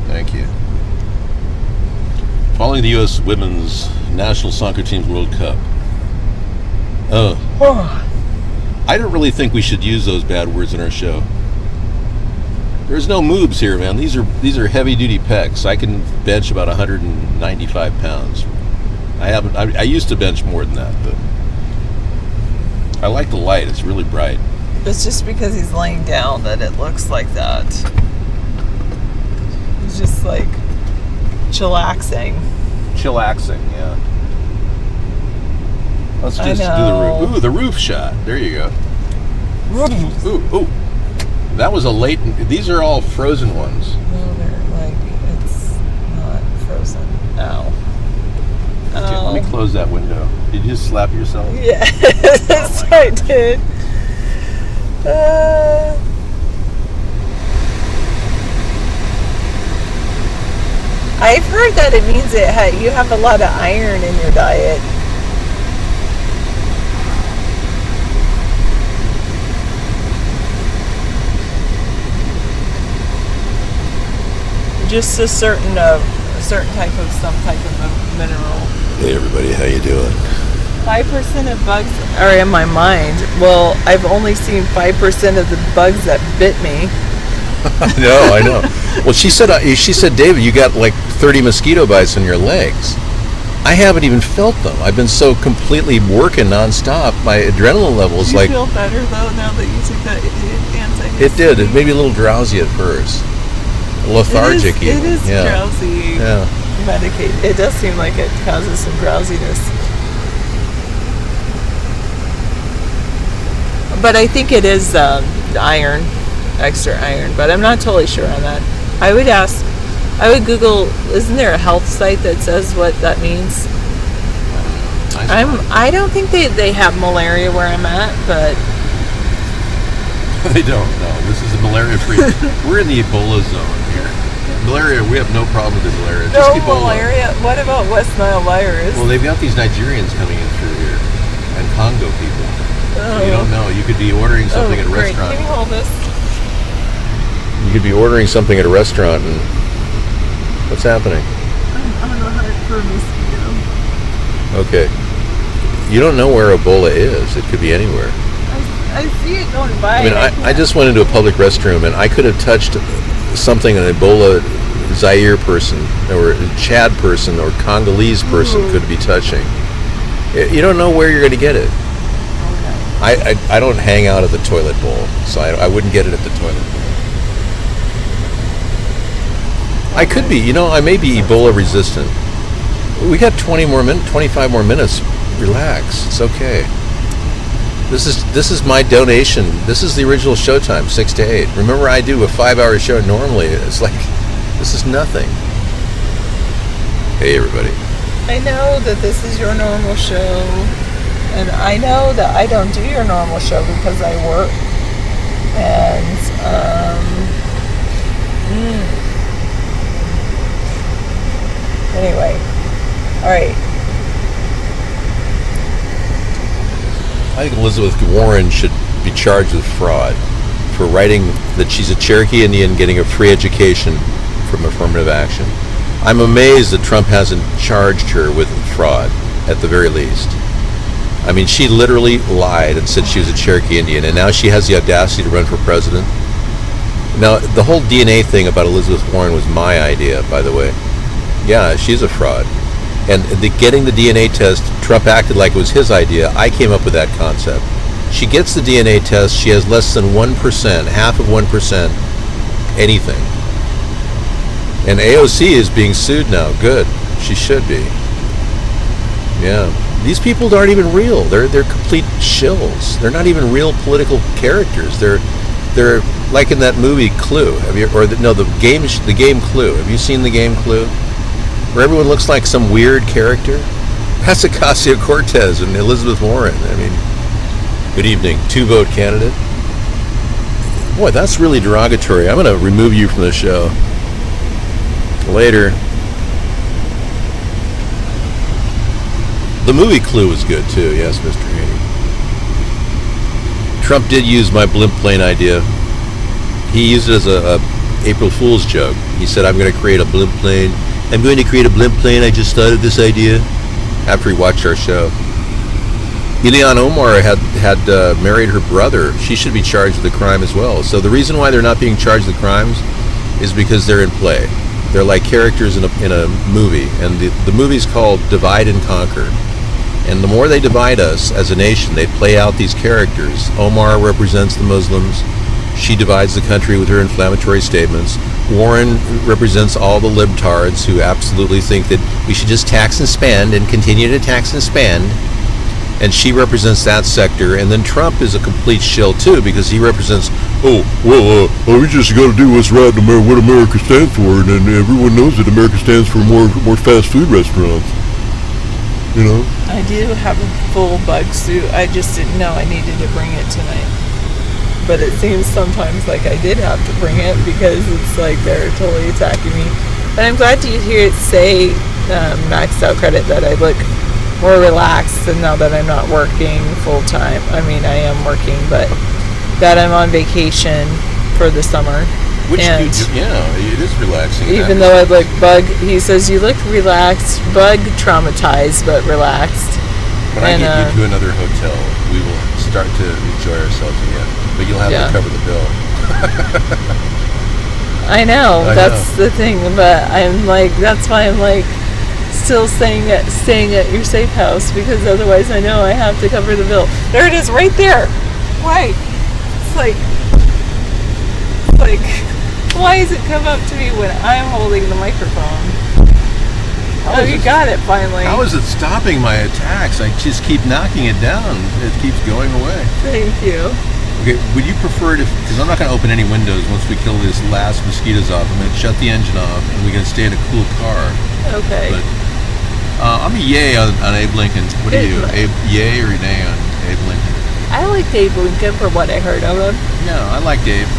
Thank you. Following the U.S. Women's National Soccer Team's World Cup. I don't really think we should use those bad words in our show. There's no moobs here, man. These are heavy-duty pecs. I can bench about 195 pounds. I used to bench more than that, but I like the light. It's really bright. It's just because he's laying down that it looks like that. He's just like chillaxing. Chillaxing, yeah. Let's I just do the know. roof. Ooh, the roof shot. There you go. Ooh. That was a late. These are all frozen ones. No, they're like, it's not frozen. Ow. Okay, let me close that window. Did you just slap yourself? Yes, I did. I've heard that it means you have a lot of iron in your diet. Just a certain type of mineral. Hey everybody, how you doing? 5% of bugs are in my mind. Well, I've only seen 5% of the bugs that bit me. I know. Well, she said, David, you got like 30 mosquito bites on your legs. I haven't even felt them. I've been so completely working nonstop. My adrenaline levels Do you feel better though now that you took that antihistamine? It did. It made me a little drowsy at first. Lethargic even. It is drowsy. Yeah. Medicated. It does seem like it causes some drowsiness. But I think it is iron, extra iron. But I'm not totally sure on that. I would Google. Isn't there a health site that says what that means? I don't think they have malaria where I'm at, but They don't. No, this is a malaria-free. We're in the Ebola zone here. Malaria, we have no problem with the malaria. no Just Ebola. malaria. What about West Nile virus? Well, they've got these Nigerians coming in through here, and Congo people. So you don't know. You could be ordering something at a great. restaurant. Can you hold this? You could be ordering something at a restaurant, and what's happening? I'm on the hunt for a mosquito. Okay. You don't know where Ebola is. It could be anywhere. I see it going by. I mean, I just went into a public restroom, and I could have touched something an Ebola Zaire person, or a Chad person, or Congolese person could be touching. You don't know where you're going to get it. Okay. I don't hang out at the toilet bowl, so I wouldn't get it at the toilet bowl. I could be, I may be Ebola resistant. We got 25 more minutes. Relax, it's okay. This is my donation. This is the original showtime, 6 to 8. Remember, I do a 5-hour show normally. It's like, this is nothing. Hey, everybody. I know that this is your normal show, And I know that I don't do your normal show because I work. And, anyway. All right. I think Elizabeth Warren should be charged with fraud for writing that she's a Cherokee Indian getting a free education from affirmative action. I'm amazed that Trump hasn't charged her with fraud, at the very least. I mean, she literally lied and said she was a Cherokee Indian, and now she has the audacity to run for president. Now, the whole DNA thing about Elizabeth Warren was my idea, by the way. Yeah, she's a fraud. And getting the DNA test, Trump acted like it was his idea. I came up with that concept. She gets the DNA test, she has less than 1%, half of 1%, anything. And AOC is being sued now. Good. She should be. Yeah. These people aren't even real. They're complete shills. They're not even real political characters. They're like in that movie Clue. Have you the game Clue. Have you seen the game Clue? Where everyone looks like some weird character? That's Ocasio-Cortez and Elizabeth Warren. I mean, good evening. 2-vote candidate. Boy, that's really derogatory. I'm going to remove you from the show. Later. The movie Clue was good too, yes, Mr. Haney. Trump did use my blimp plane idea. He used it as a April Fool's joke. He said, I'm going to create a blimp plane. I'm going to create a blimp plane. I just thought of this idea after he watched our show. Ilhan Omar had married her brother. She should be charged with a crime as well. So the reason why they're not being charged with crimes is because they're in play. They're like characters in a movie, and the movie's called Divide and Conquer. And the more they divide us as a nation, they play out these characters. Omar represents the Muslims. She divides the country with her inflammatory statements. Warren represents all the libtards who absolutely think that we should just tax and spend and continue to tax and spend. And she represents that sector. And then Trump is a complete shill too, because he represents, we just got to do what's right no matter what America stands for, and then everyone knows that America stands for more fast food restaurants. You know? I do have a full bug suit. I just didn't know I needed to bring it tonight. But it seems sometimes like I did have to bring it because it's like they're totally attacking me. But I'm glad to hear it say, maxed out credit, that I look more relaxed and now that I'm not working full time. I mean, I am working, but that I'm on vacation for the summer. Which it is relaxing. Even though I look he says you look relaxed, bug traumatized, but relaxed. When I get you to another hotel, we will start to enjoy ourselves again. But you'll have to cover the bill. I know, that's the thing, but I'm like, that's why I'm like still staying at your safe house, because otherwise I know I have to cover the bill. There it is, right there. Right. It's like why does it come up to me when I'm holding the microphone? You got it finally. How is it stopping my attacks? I just keep knocking it down. It keeps going away. Thank you. Okay, would you prefer to, because I'm not going to open any windows once we kill this last mosquitoes off. I'm going to shut the engine off and we're going to stay in a cool car. Okay. But I'm a yay on Abe Lincoln. What are you? Yay or nay on Abe Lincoln? I liked Abe Lincoln for what I heard of him. No, I liked Abe.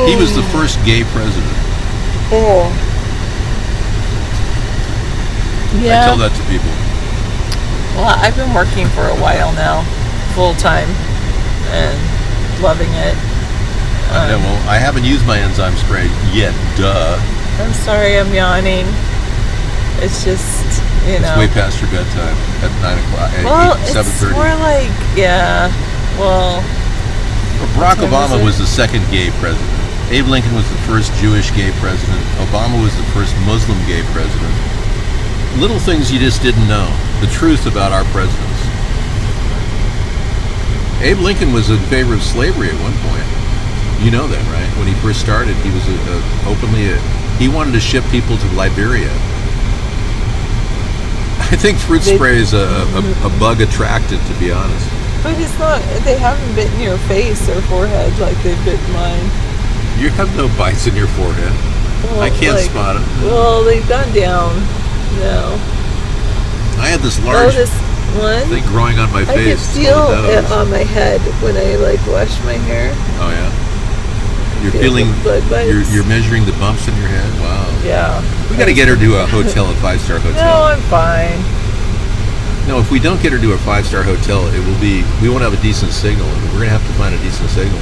He was the first gay president. Oh. Yeah. I tell that to people. Well, I've been working for a while now, full time, and loving it. Yeah, well, I haven't used my enzyme spray yet. Duh. I'm sorry, I'm yawning. It's just, It's way past your bedtime at 9 o'clock. Well, 7:30. it's more like, well, Barack Obama was the second gay president. Abe Lincoln was the first Jewish gay president. Obama was the first Muslim gay president. Little things you just didn't know. The truth about our presidents. Abe Lincoln was in favor of slavery at one point. You know that, right? When he first started, he was he wanted to ship people to Liberia. I think fruit spray is a bug attracted, to be honest. But it's not, they haven't bitten your face or forehead like they've bitten mine. You have no bites in your forehead. Well, I can't spot it. Well, they've gone down now. I had this large... One. I think growing on my I can face. feel on the it nose. on my head when I like wash my hair. Oh yeah. You're Feel feeling. the blood bites. You're measuring the bumps in your head. Wow. Yeah. We got to get her to a hotel, a 5-star hotel. No, I'm fine. No, if we don't get her to a 5-star hotel, it will be. We won't have a decent signal. We're gonna have to find a decent signal.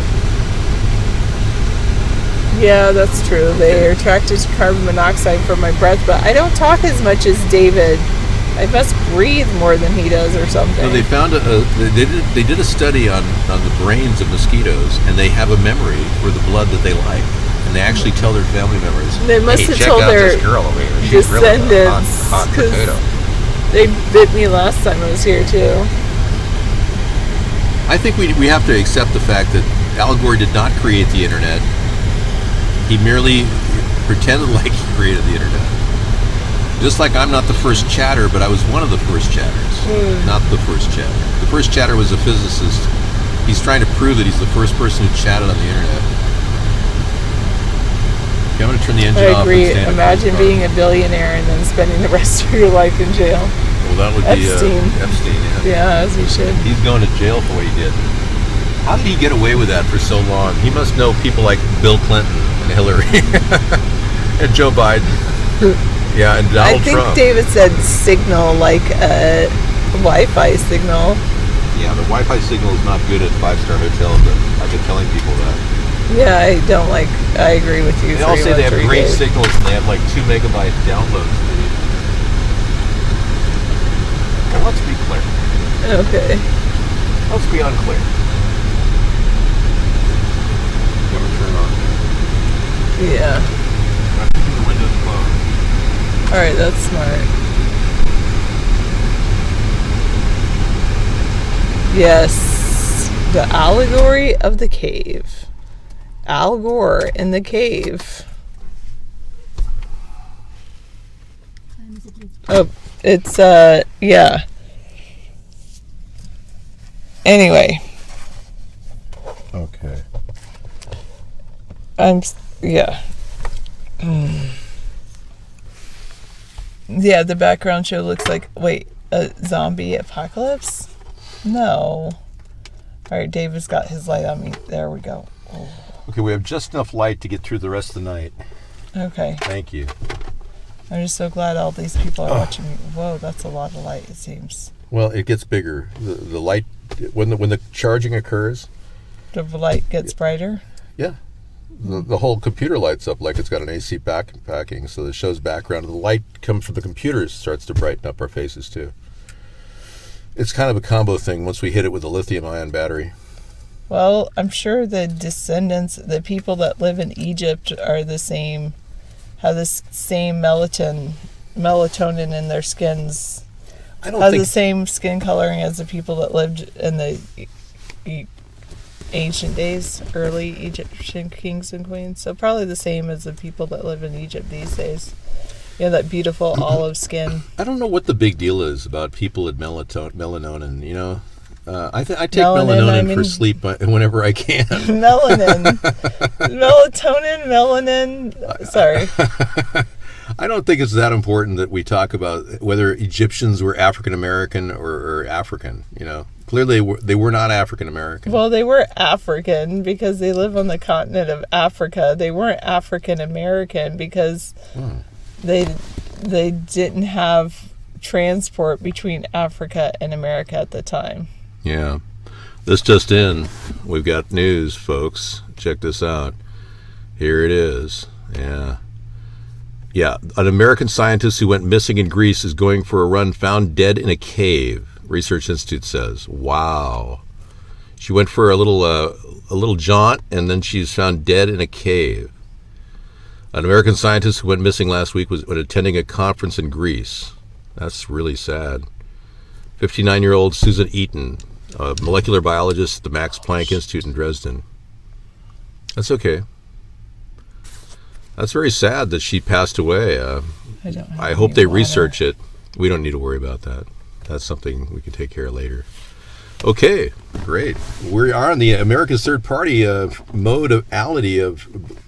Yeah, that's true. They are attracted to carbon monoxide from my breath, but I don't talk as much as David. I must breathe more than he does or something. No, they found they did a study on the brains of mosquitoes, and they have a memory for the blood that they like, and they actually tell their family members. They must Hey, have check told out their this girl over here. She's really a descendants, hot 'cause potato. they bit me last time I was here too. I think we have to accept the fact that Al Gore did not create the internet. He merely pretended like he created the internet. Just like I'm not the first chatter, but I was one of the first chatters. Not the first chatter. The first chatter was a physicist. He's trying to prove that he's the first person who chatted on the internet. Okay, I'm going to turn the engine I off. agree. And stand Imagine being a billionaire and then spending the rest of your life in jail. Well, that would be Epstein. Epstein. Yeah. Yeah, as you should. He's going to jail for what he did. How did he get away with that for so long? He must know people like Bill Clinton and Hillary and Joe Biden. Yeah, and Donald I think Trump. David said signal like a Wi-Fi signal. Yeah, the Wi-Fi signal is not good at 5-star hotels. I've been telling people that. Yeah, I agree with you. They all say they have 313 great Dave. signals and they have like 2 megabyte download speed. Well, let's be clear. Okay. Let's be unclear. Never turn on. Yeah. I'm keeping the windows closed. All right, that's smart. Yes, the allegory of the cave. Al Gore in the cave. Oh, it's yeah. Anyway, Okay. yeah. Yeah, the background show looks like, wait, a zombie apocalypse? No. All right, David's got his light on me. There we go. Oh. Okay, we have just enough light to get through the rest of the night. Okay. Thank you. I'm just so glad all these people are watching me. Whoa, that's a lot of light, it seems. Well, it gets bigger. The light when the charging occurs. The light gets brighter. Yeah. The whole computer lights up like it's got an AC backing, so it shows background. And the light comes from the computers starts to brighten up our faces too. It's kind of a combo thing once we hit it with a lithium-ion battery. Well, I'm sure the descendants, the people that live in Egypt are the same, have the same melatonin in their skins. I don't Have think the same skin coloring as the people that lived in the ancient days, early Egyptian kings and queens. So probably the same as the people that live in Egypt these days. You know, that beautiful olive skin. I don't know what the big deal is about people with melatonin. You know, I take Melanin, melatonin for sleep whenever I can. Melanin. Melanin. Sorry. I don't think it's that important that we talk about whether Egyptians were African American or African. You know, clearly they were not African American. Well, they were African because they live on the continent of Africa. They weren't African American because they didn't have transport between Africa and America at the time. Yeah. This just in. We've got news, folks. Check this out. Here it is. Yeah. Yeah. An American scientist who went missing in Greece is going for a run found dead in a cave, Research Institute says. Wow. She went for a little jaunt, and then she's found dead in a cave. An American scientist who went missing last week was attending a conference in Greece. That's really sad. 59-year-old Susan Eaton, a molecular biologist at the Max Planck Institute in Dresden. That's okay. That's very sad that she passed away. I hope they research it. We don't need to worry about that. That's something we can take care of later. Okay, great. We are on the America's Third Party modality of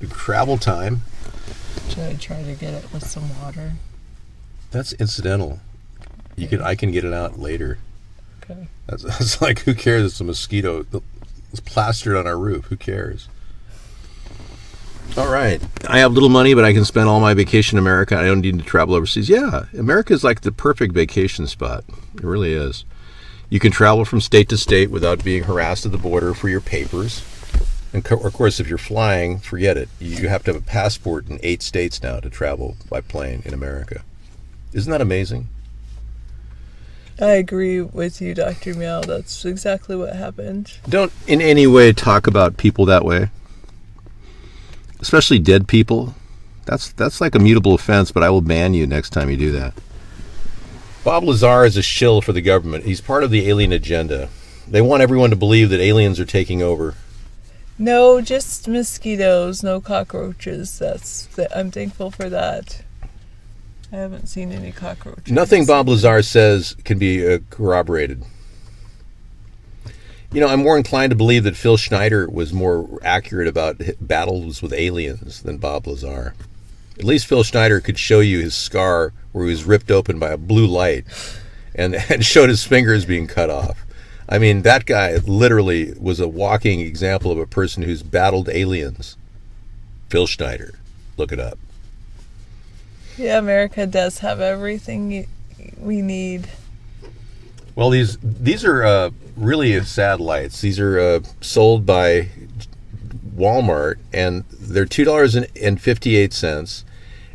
travel time. Should I try to get it with some water? That's incidental. I can get it out later. Okay. That's like, who cares? It's a mosquito. It's plastered on our roof. Who cares? All right. I have little money, but I can spend all my vacation in America. I don't need to travel overseas. Yeah, America is like the perfect vacation spot. It really is. You can travel from state to state without being harassed at the border for your papers. And of course, if you're flying, forget it. You have to have a passport in 8 states now to travel by plane in America. Isn't that amazing? I agree with you, Dr. Meow. That's exactly what happened. Don't in any way talk about people that way. Especially dead people. That's like a mutable offense, but I will ban you next time you do that. Bob Lazar is a shill for the government. He's part of the alien agenda. They want everyone to believe that aliens are taking over. No, just mosquitoes, no cockroaches. I'm thankful for that. I haven't seen any cockroaches. Nothing Bob Lazar says can be corroborated. You know, I'm more inclined to believe that Phil Schneider was more accurate about battles with aliens than Bob Lazar. At least Phil Schneider could show you his scar where he was ripped open by a blue light and showed his fingers being cut off. I mean, that guy literally was a walking example of a person who's battled aliens. Phil Schneider. Look it up. Yeah, America does have everything we need. Well, these are really sad lights. These are sold by Walmart, and they're $2.58,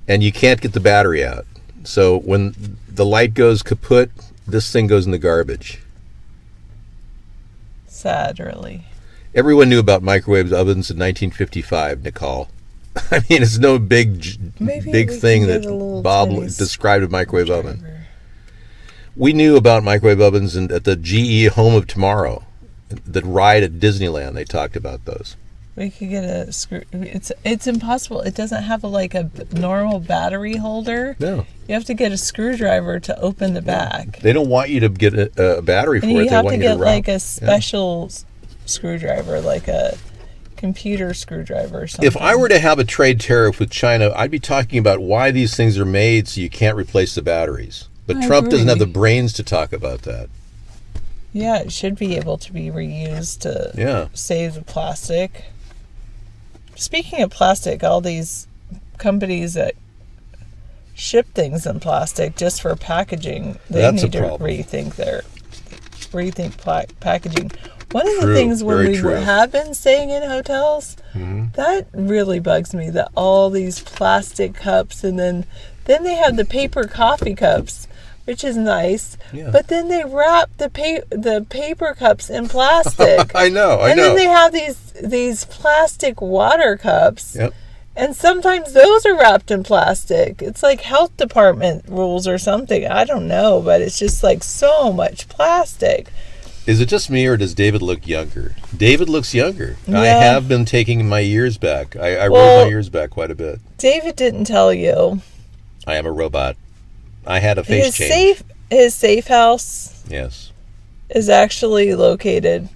and you can't get the battery out. So when the light goes kaput, this thing goes in the garbage. Sad, really. Everyone knew about microwave ovens in 1955, Nicole. I mean, it's no big thing that Bob described a microwave oven. We knew about microwave ovens at the GE Home of Tomorrow, that ride at Disneyland. They talked about those. We could get a screw. It's impossible. It doesn't have a normal battery holder. No. You have to get a screwdriver to open the back. They don't want you to get a battery for it. You have to get a special screwdriver, like a computer screwdriver or something. If I were to have a trade tariff with China, I'd be talking about why these things are made so you can't replace the batteries. But Trump doesn't have the brains to talk about that. Yeah, it should be able to be reused to save the plastic. Speaking of plastic, all these companies that ship things in plastic just for packaging, they need to rethink packaging. One of the things when we have been staying in hotels, that really bugs me, that all these plastic cups, and then they have the paper coffee cups, which is nice, but then they wrap the paper cups in plastic. I know. And then they have these plastic water cups, and sometimes those are wrapped in plastic. It's like health department rules or something. I don't know, but it's just like so much plastic. Is it just me, or does David look younger? David looks younger. Yeah. I have been taking my years back. I rode my years back quite a bit. David didn't tell you. I am a robot. I had a face change. His safe house is actually located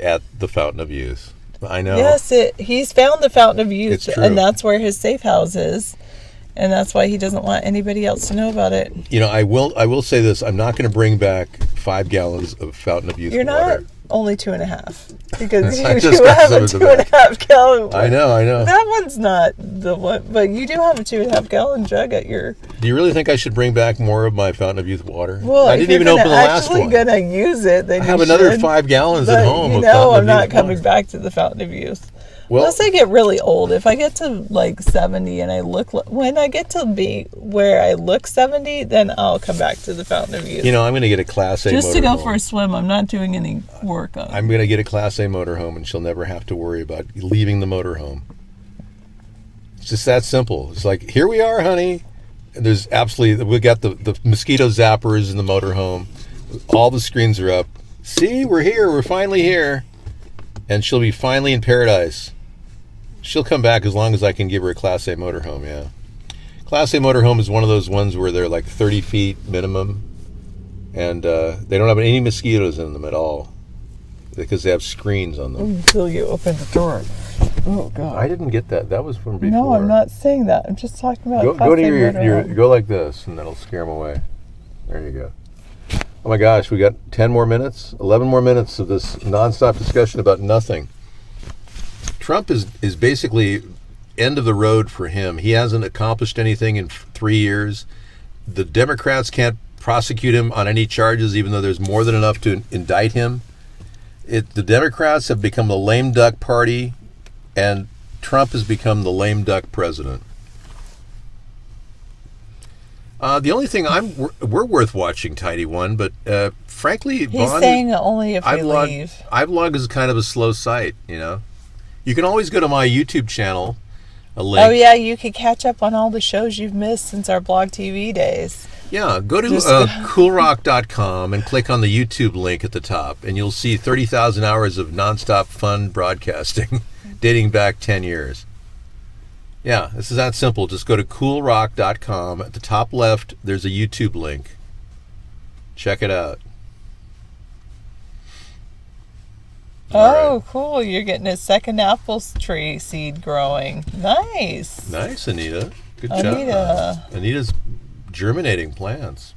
at the Fountain of Youth. I know. Yes, he's found the Fountain of Youth, it's true. And that's where his safe house is. And that's why he doesn't want anybody else to know about it. You know, I will say this. I'm not going to bring back 5 gallons of Fountain of Youth water. You're not only 2.5. Because you do have a 2.5 gallon one. I know. That one's not the one. But you do have a 2.5 gallon jug at your... Do you really think I should bring back more of my Fountain of Youth water? Well, I didn't even open the last one. If you're actually going to use it, then I have another 5 gallons at home of Fountain of Youth. I'm not coming back to the Fountain of Youth. Well, unless I get really old. If I get to 70 and when I get to be where I look 70, then I'll come back to the Fountain of Youth. You know, I'm going to get a Class A motorhome. Just to go for a swim. I'm not doing any work on it. I'm going to get a Class A motorhome, and she'll never have to worry about leaving the motorhome. It's just that simple. It's like, here we are, honey. And we got the mosquito zappers in the motorhome. All the screens are up. See, we're here. We're finally here. And she'll be finally in paradise. She'll come back as long as I can give her a Class A motorhome, yeah. Class A motorhome is one of those ones where they're like 30 feet minimum, and they don't have any mosquitoes in them at all because they have screens on them. Until you open the door. Oh, God. I didn't get that. That was from before. No, I'm not saying that. I'm just talking about go to your go like this, and that'll scare them away. There you go. Oh my gosh, we got 10 more minutes, 11 more minutes of this nonstop discussion about nothing. Trump is basically end of the road for him. He hasn't accomplished anything in 3 years. The Democrats can't prosecute him on any charges, even though there's more than enough to indict him. The Democrats have become the lame duck party, and Trump has become the lame duck president. The only thing we're worth watching, Tidy One, but frankly, He's saying only if we leave. iVlog is kind of a slow site, you know. You can always go to my YouTube channel. A link. Oh yeah, you could catch up on all the shows you've missed since our Blog TV days. Yeah, go to coolrock.com and click on the YouTube link at the top, and you'll see 30,000 hours of nonstop fun broadcasting dating back 10 years. Yeah, this is that simple. Just go to coolrock.com. At the top left, there's a YouTube link. Check it out. Oh, right. Cool. You're getting a second apple tree seed growing. Nice. Nice, Anita. Good Anita. job. Anita's germinating plants.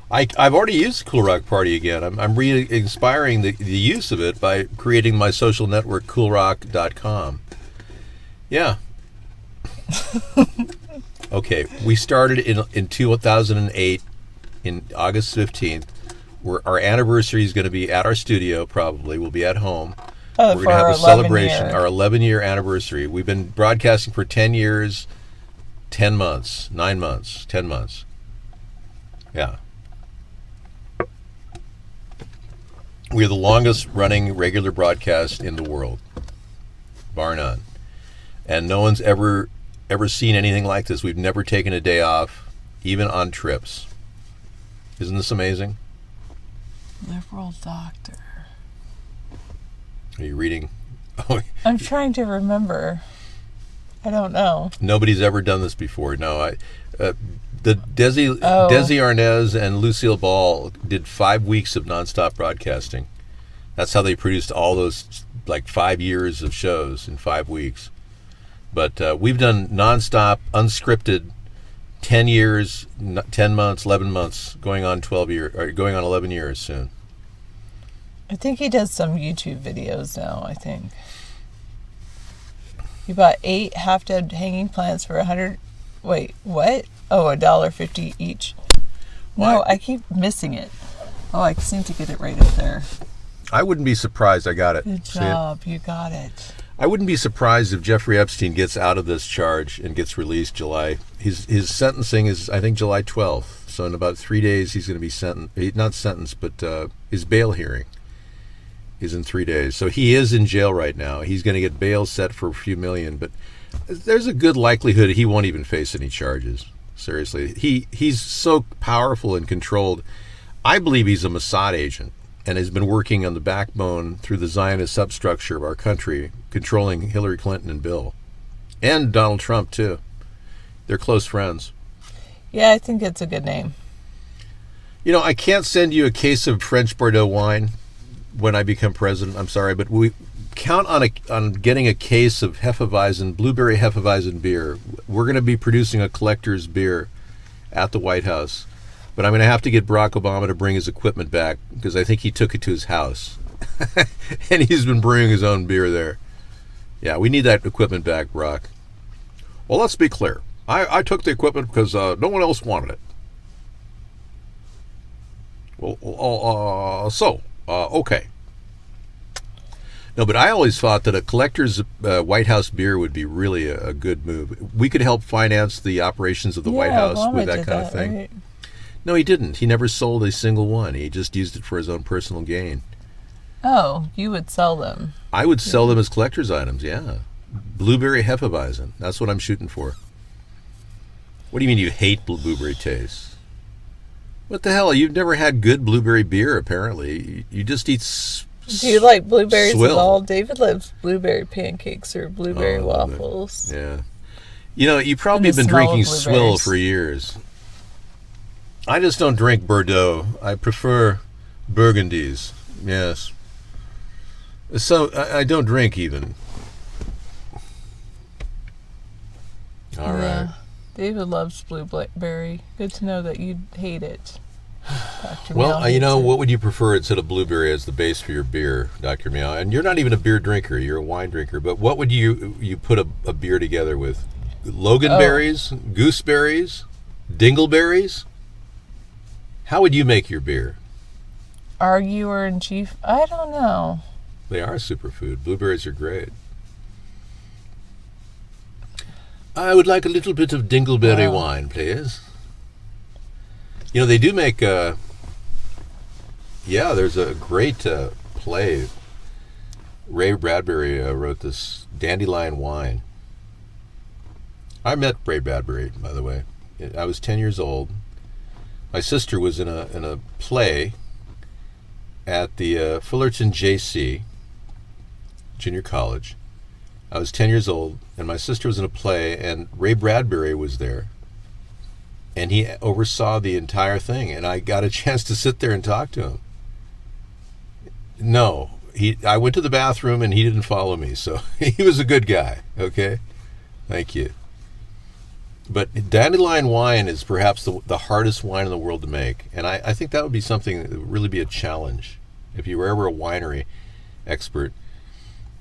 I've already used Cool Rock Party again. I'm re-inspiring the use of it by creating my social network, coolrock.com. Yeah. Okay, we started in 2008, in August 15th. Our anniversary is going to be at our studio, probably. We'll be at home. Oh, we're going to have a celebration, our 11-year anniversary. We've been broadcasting for 10 years, 10 months, 9 months, 10 months. Yeah. We're the longest running regular broadcast in the world, bar none. And no one's ever seen anything like this. We've never taken a day off, even on trips. Isn't this amazing? Liberal doctor. Are you reading? I'm trying to remember. I don't know. Nobody's ever done this before. No, Desi Arnaz and Lucille Ball did 5 weeks of nonstop broadcasting. That's how they produced all those 5 years of shows in 5 weeks. But we've done nonstop, unscripted, 10 years, 10 months, 11 months, going on 12 years, or going on 11 years soon. I think he does some YouTube videos now, I think. He bought 8 half-dead hanging plants for wait, what? Oh, $1.50 each. What? No, I keep missing it. Oh, I seem to get it right up there. I wouldn't be surprised. I got it. Good job. You got it. I wouldn't be surprised if Jeffrey Epstein gets out of this charge and gets released July. His sentencing is, I think, July 12th. So in about 3 days, he's going to be sentenced. Not sentenced, but his bail hearing is in 3 days. So he is in jail right now. He's going to get bail set for a few million, but there's a good likelihood he won't even face any charges. Seriously. He's so powerful and controlled. I believe he's a Mossad agent and has been working on the backbone through the Zionist substructure of our country, controlling Hillary Clinton and Bill. And Donald Trump, too. They're close friends. Yeah, I think it's a good name. You know, I can't send you a case of French Bordeaux wine when I become president. I'm sorry, but we count on getting a case of Hefeweizen, blueberry Hefeweizen beer. We're going to be producing a collector's beer at the White House. But I'm going to have to get Barack Obama to bring his equipment back because I think he took it to his house. And he's been brewing his own beer there. Yeah, we need that equipment back, Barack. Well, let's be clear. I took the equipment because no one else wanted it. Okay. No, but I always thought that a collector's White House beer would be really a good move. We could help finance the operations of the White House Obama with that kind of thing. Right? No, he didn't. He never sold a single one. He just used it for his own personal gain. Oh, you would sell them. I would sell them as collector's items, yeah. Blueberry Hefeweizen. That's what I'm shooting for. What do you mean you hate blueberry taste? What the hell? You've never had good blueberry beer, apparently. You just eat Do you like blueberries swill. at all? David loves blueberry pancakes or blueberry waffles. Yeah. You know, you probably have been drinking swill for years. I just don't drink Bordeaux. I prefer Burgundies. Yes. So I don't drink even. All right. David loves blueberry. Good to know that you'd hate it. Dr. Well, Meow you know, hates it. what would you prefer instead of blueberry as the base for your beer, Dr. Meow? And you're not even a beer drinker; you're a wine drinker. But what would you put a beer together with? Loganberries, gooseberries, dingleberries. How would you make your beer? Arguer in chief? I don't know. They are a superfood. Blueberries are great. I would like a little bit of dingleberry wine, please. You know, they do make, there's a great play. Ray Bradbury wrote this Dandelion Wine. I met Ray Bradbury, by the way. I was 10 years old. My sister was in a play at the Fullerton JC, junior college. I was 10 years old, and my sister was in a play, and Ray Bradbury was there. And he oversaw the entire thing, and I got a chance to sit there and talk to him. No, I went to the bathroom, and he didn't follow me, so he was a good guy, okay? Thank you. But dandelion wine is perhaps the hardest wine in the world to make, and I think that would be something that would really be a challenge if you were ever a winery expert.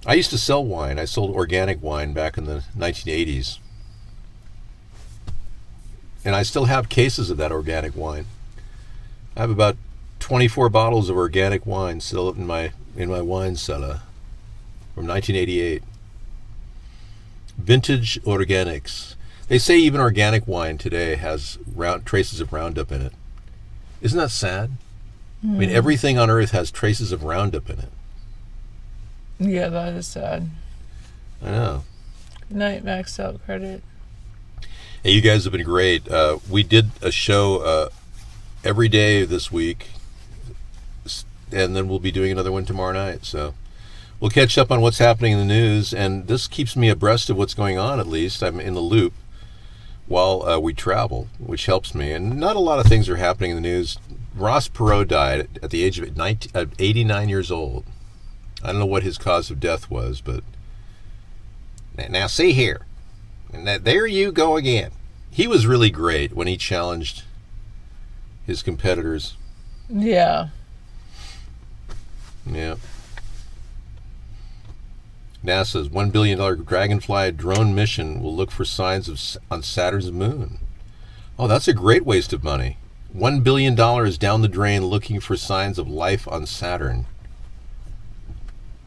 I used to sell wine. I sold organic wine back in the 1980s. And I still have cases of that organic wine. I have about 24 bottles of organic wine still in my wine cellar from 1988. Vintage organics. They say even organic wine today has traces of Roundup in it. Isn't that sad? I mean, everything on earth has traces of Roundup in it. Yeah, that is sad. I know. Good night, maxed out credit. Hey, you guys have been great. We did a show every day this week, and then we'll be doing another one tomorrow night. So we'll catch up on what's happening in the news, and this keeps me abreast of what's going on, at least. I'm in the loop while we travel, which helps me. And not a lot of things are happening in the news. Ross Perot died at the age of 89 years old. I don't know what his cause of death was, but now see here. And there you go again. He was really great when he challenged his competitors. Yeah. Yeah. NASA's $1 billion Dragonfly drone mission will look for signs on Saturn's moon. Oh, that's a great waste of money. $1 billion down the drain looking for signs of life on Saturn.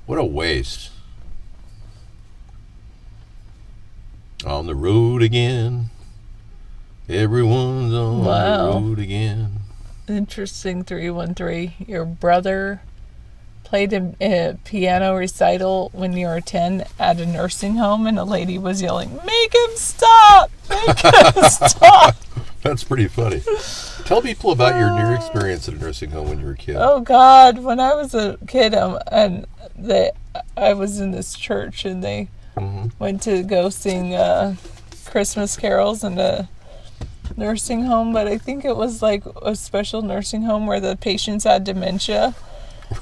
What a waste. On the road again. Everyone's on the road again. Interesting, 313. Your brother played a piano recital when you were 10 at a nursing home, and a lady was yelling, "Make him stop! Make him stop!" That's pretty funny. Tell people about your experience at a nursing home when you were a kid. Oh, God. When I was a kid, I was in this church, and they went to go sing Christmas carols in a nursing home, but I think it was like a special nursing home where the patients had dementia.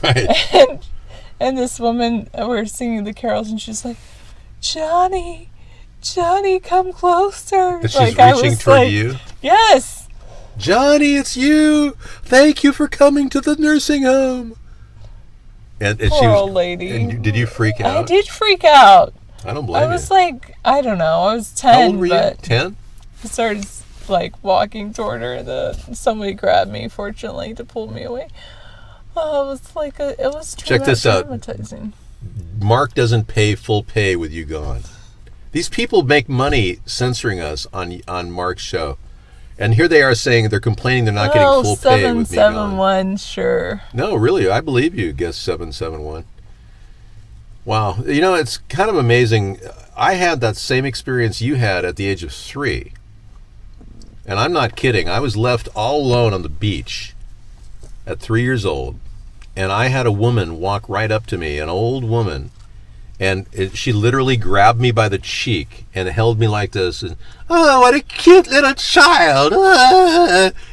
Right. And this woman, we're singing the carols, and she's like, Johnny, come closer. And she's like, reaching toward you? Yes. Johnny, it's you. Thank you for coming to the nursing home. And Poor she was, old lady. And did you freak out? I did freak out. I don't blame you. I was like, I don't know, I was 10. How old were you? But 10? I started like walking toward her, and somebody grabbed me, fortunately, to pull me away. Oh, it was like it was Check this out. traumatizing. Mark doesn't pay full pay with you gone. These people make money censoring us on Mark's show. And here they are saying they're complaining they're not getting full pay with me gone. 771, sure. No, really, I believe you, guest 771. Wow. You know, it's kind of amazing. I had that same experience you had at the age of 3. And I'm not kidding. I was left all alone on the beach at 3 years old. And I had a woman walk right up to me, an old woman. And she literally grabbed me by the cheek and held me like this. And, oh, what a cute little child.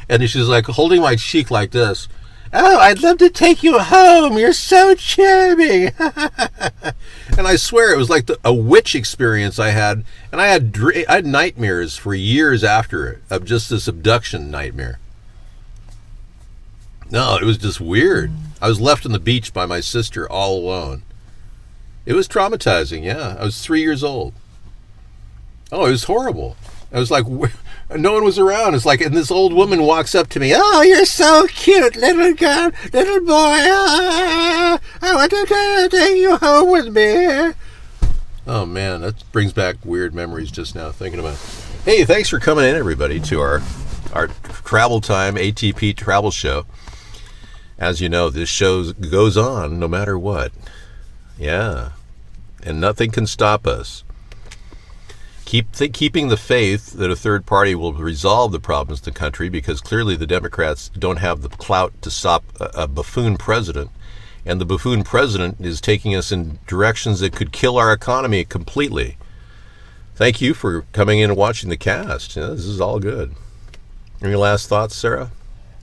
And she was like holding my cheek like this. Oh, I'd love to take you home. You're so charming. And I swear it was like a witch experience I had. And I had nightmares for years after it of just this abduction nightmare. No, it was just weird. I was left on the beach by my sister all alone. It was traumatizing, yeah. I was 3 years old. Oh, it was horrible. I was like, no one was around. It's like, and this old woman walks up to me. Oh, you're so cute, little girl, little boy. I want to take you home with me. Oh, man, that brings back weird memories just now thinking about it. Hey, thanks for coming in, everybody, to our Travel Time ATP travel show. As you know, this show goes on no matter what. Yeah, and nothing can stop us. Keeping the faith that a third party will resolve the problems in the country, because clearly the Democrats don't have the clout to stop a buffoon president, and the buffoon president is taking us in directions that could kill our economy completely. Thank you for coming in and watching the cast. Yeah, this is all good. Any last thoughts, Sarah?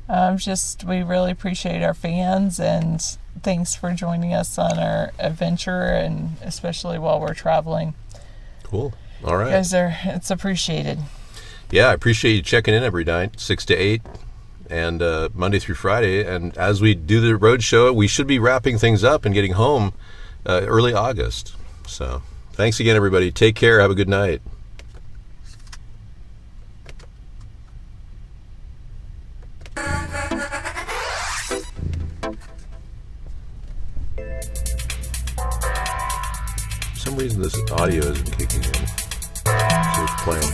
We really appreciate our fans, and thanks for joining us on our adventure, and especially while we're traveling. Cool. All right. It's appreciated. Yeah, I appreciate you checking in every night, 6 to 8, and Monday through Friday. And as we do the road show, we should be wrapping things up and getting home early August. So thanks again, everybody. Take care. Have a good night. For some reason, this audio isn't kicking in. So it's playing.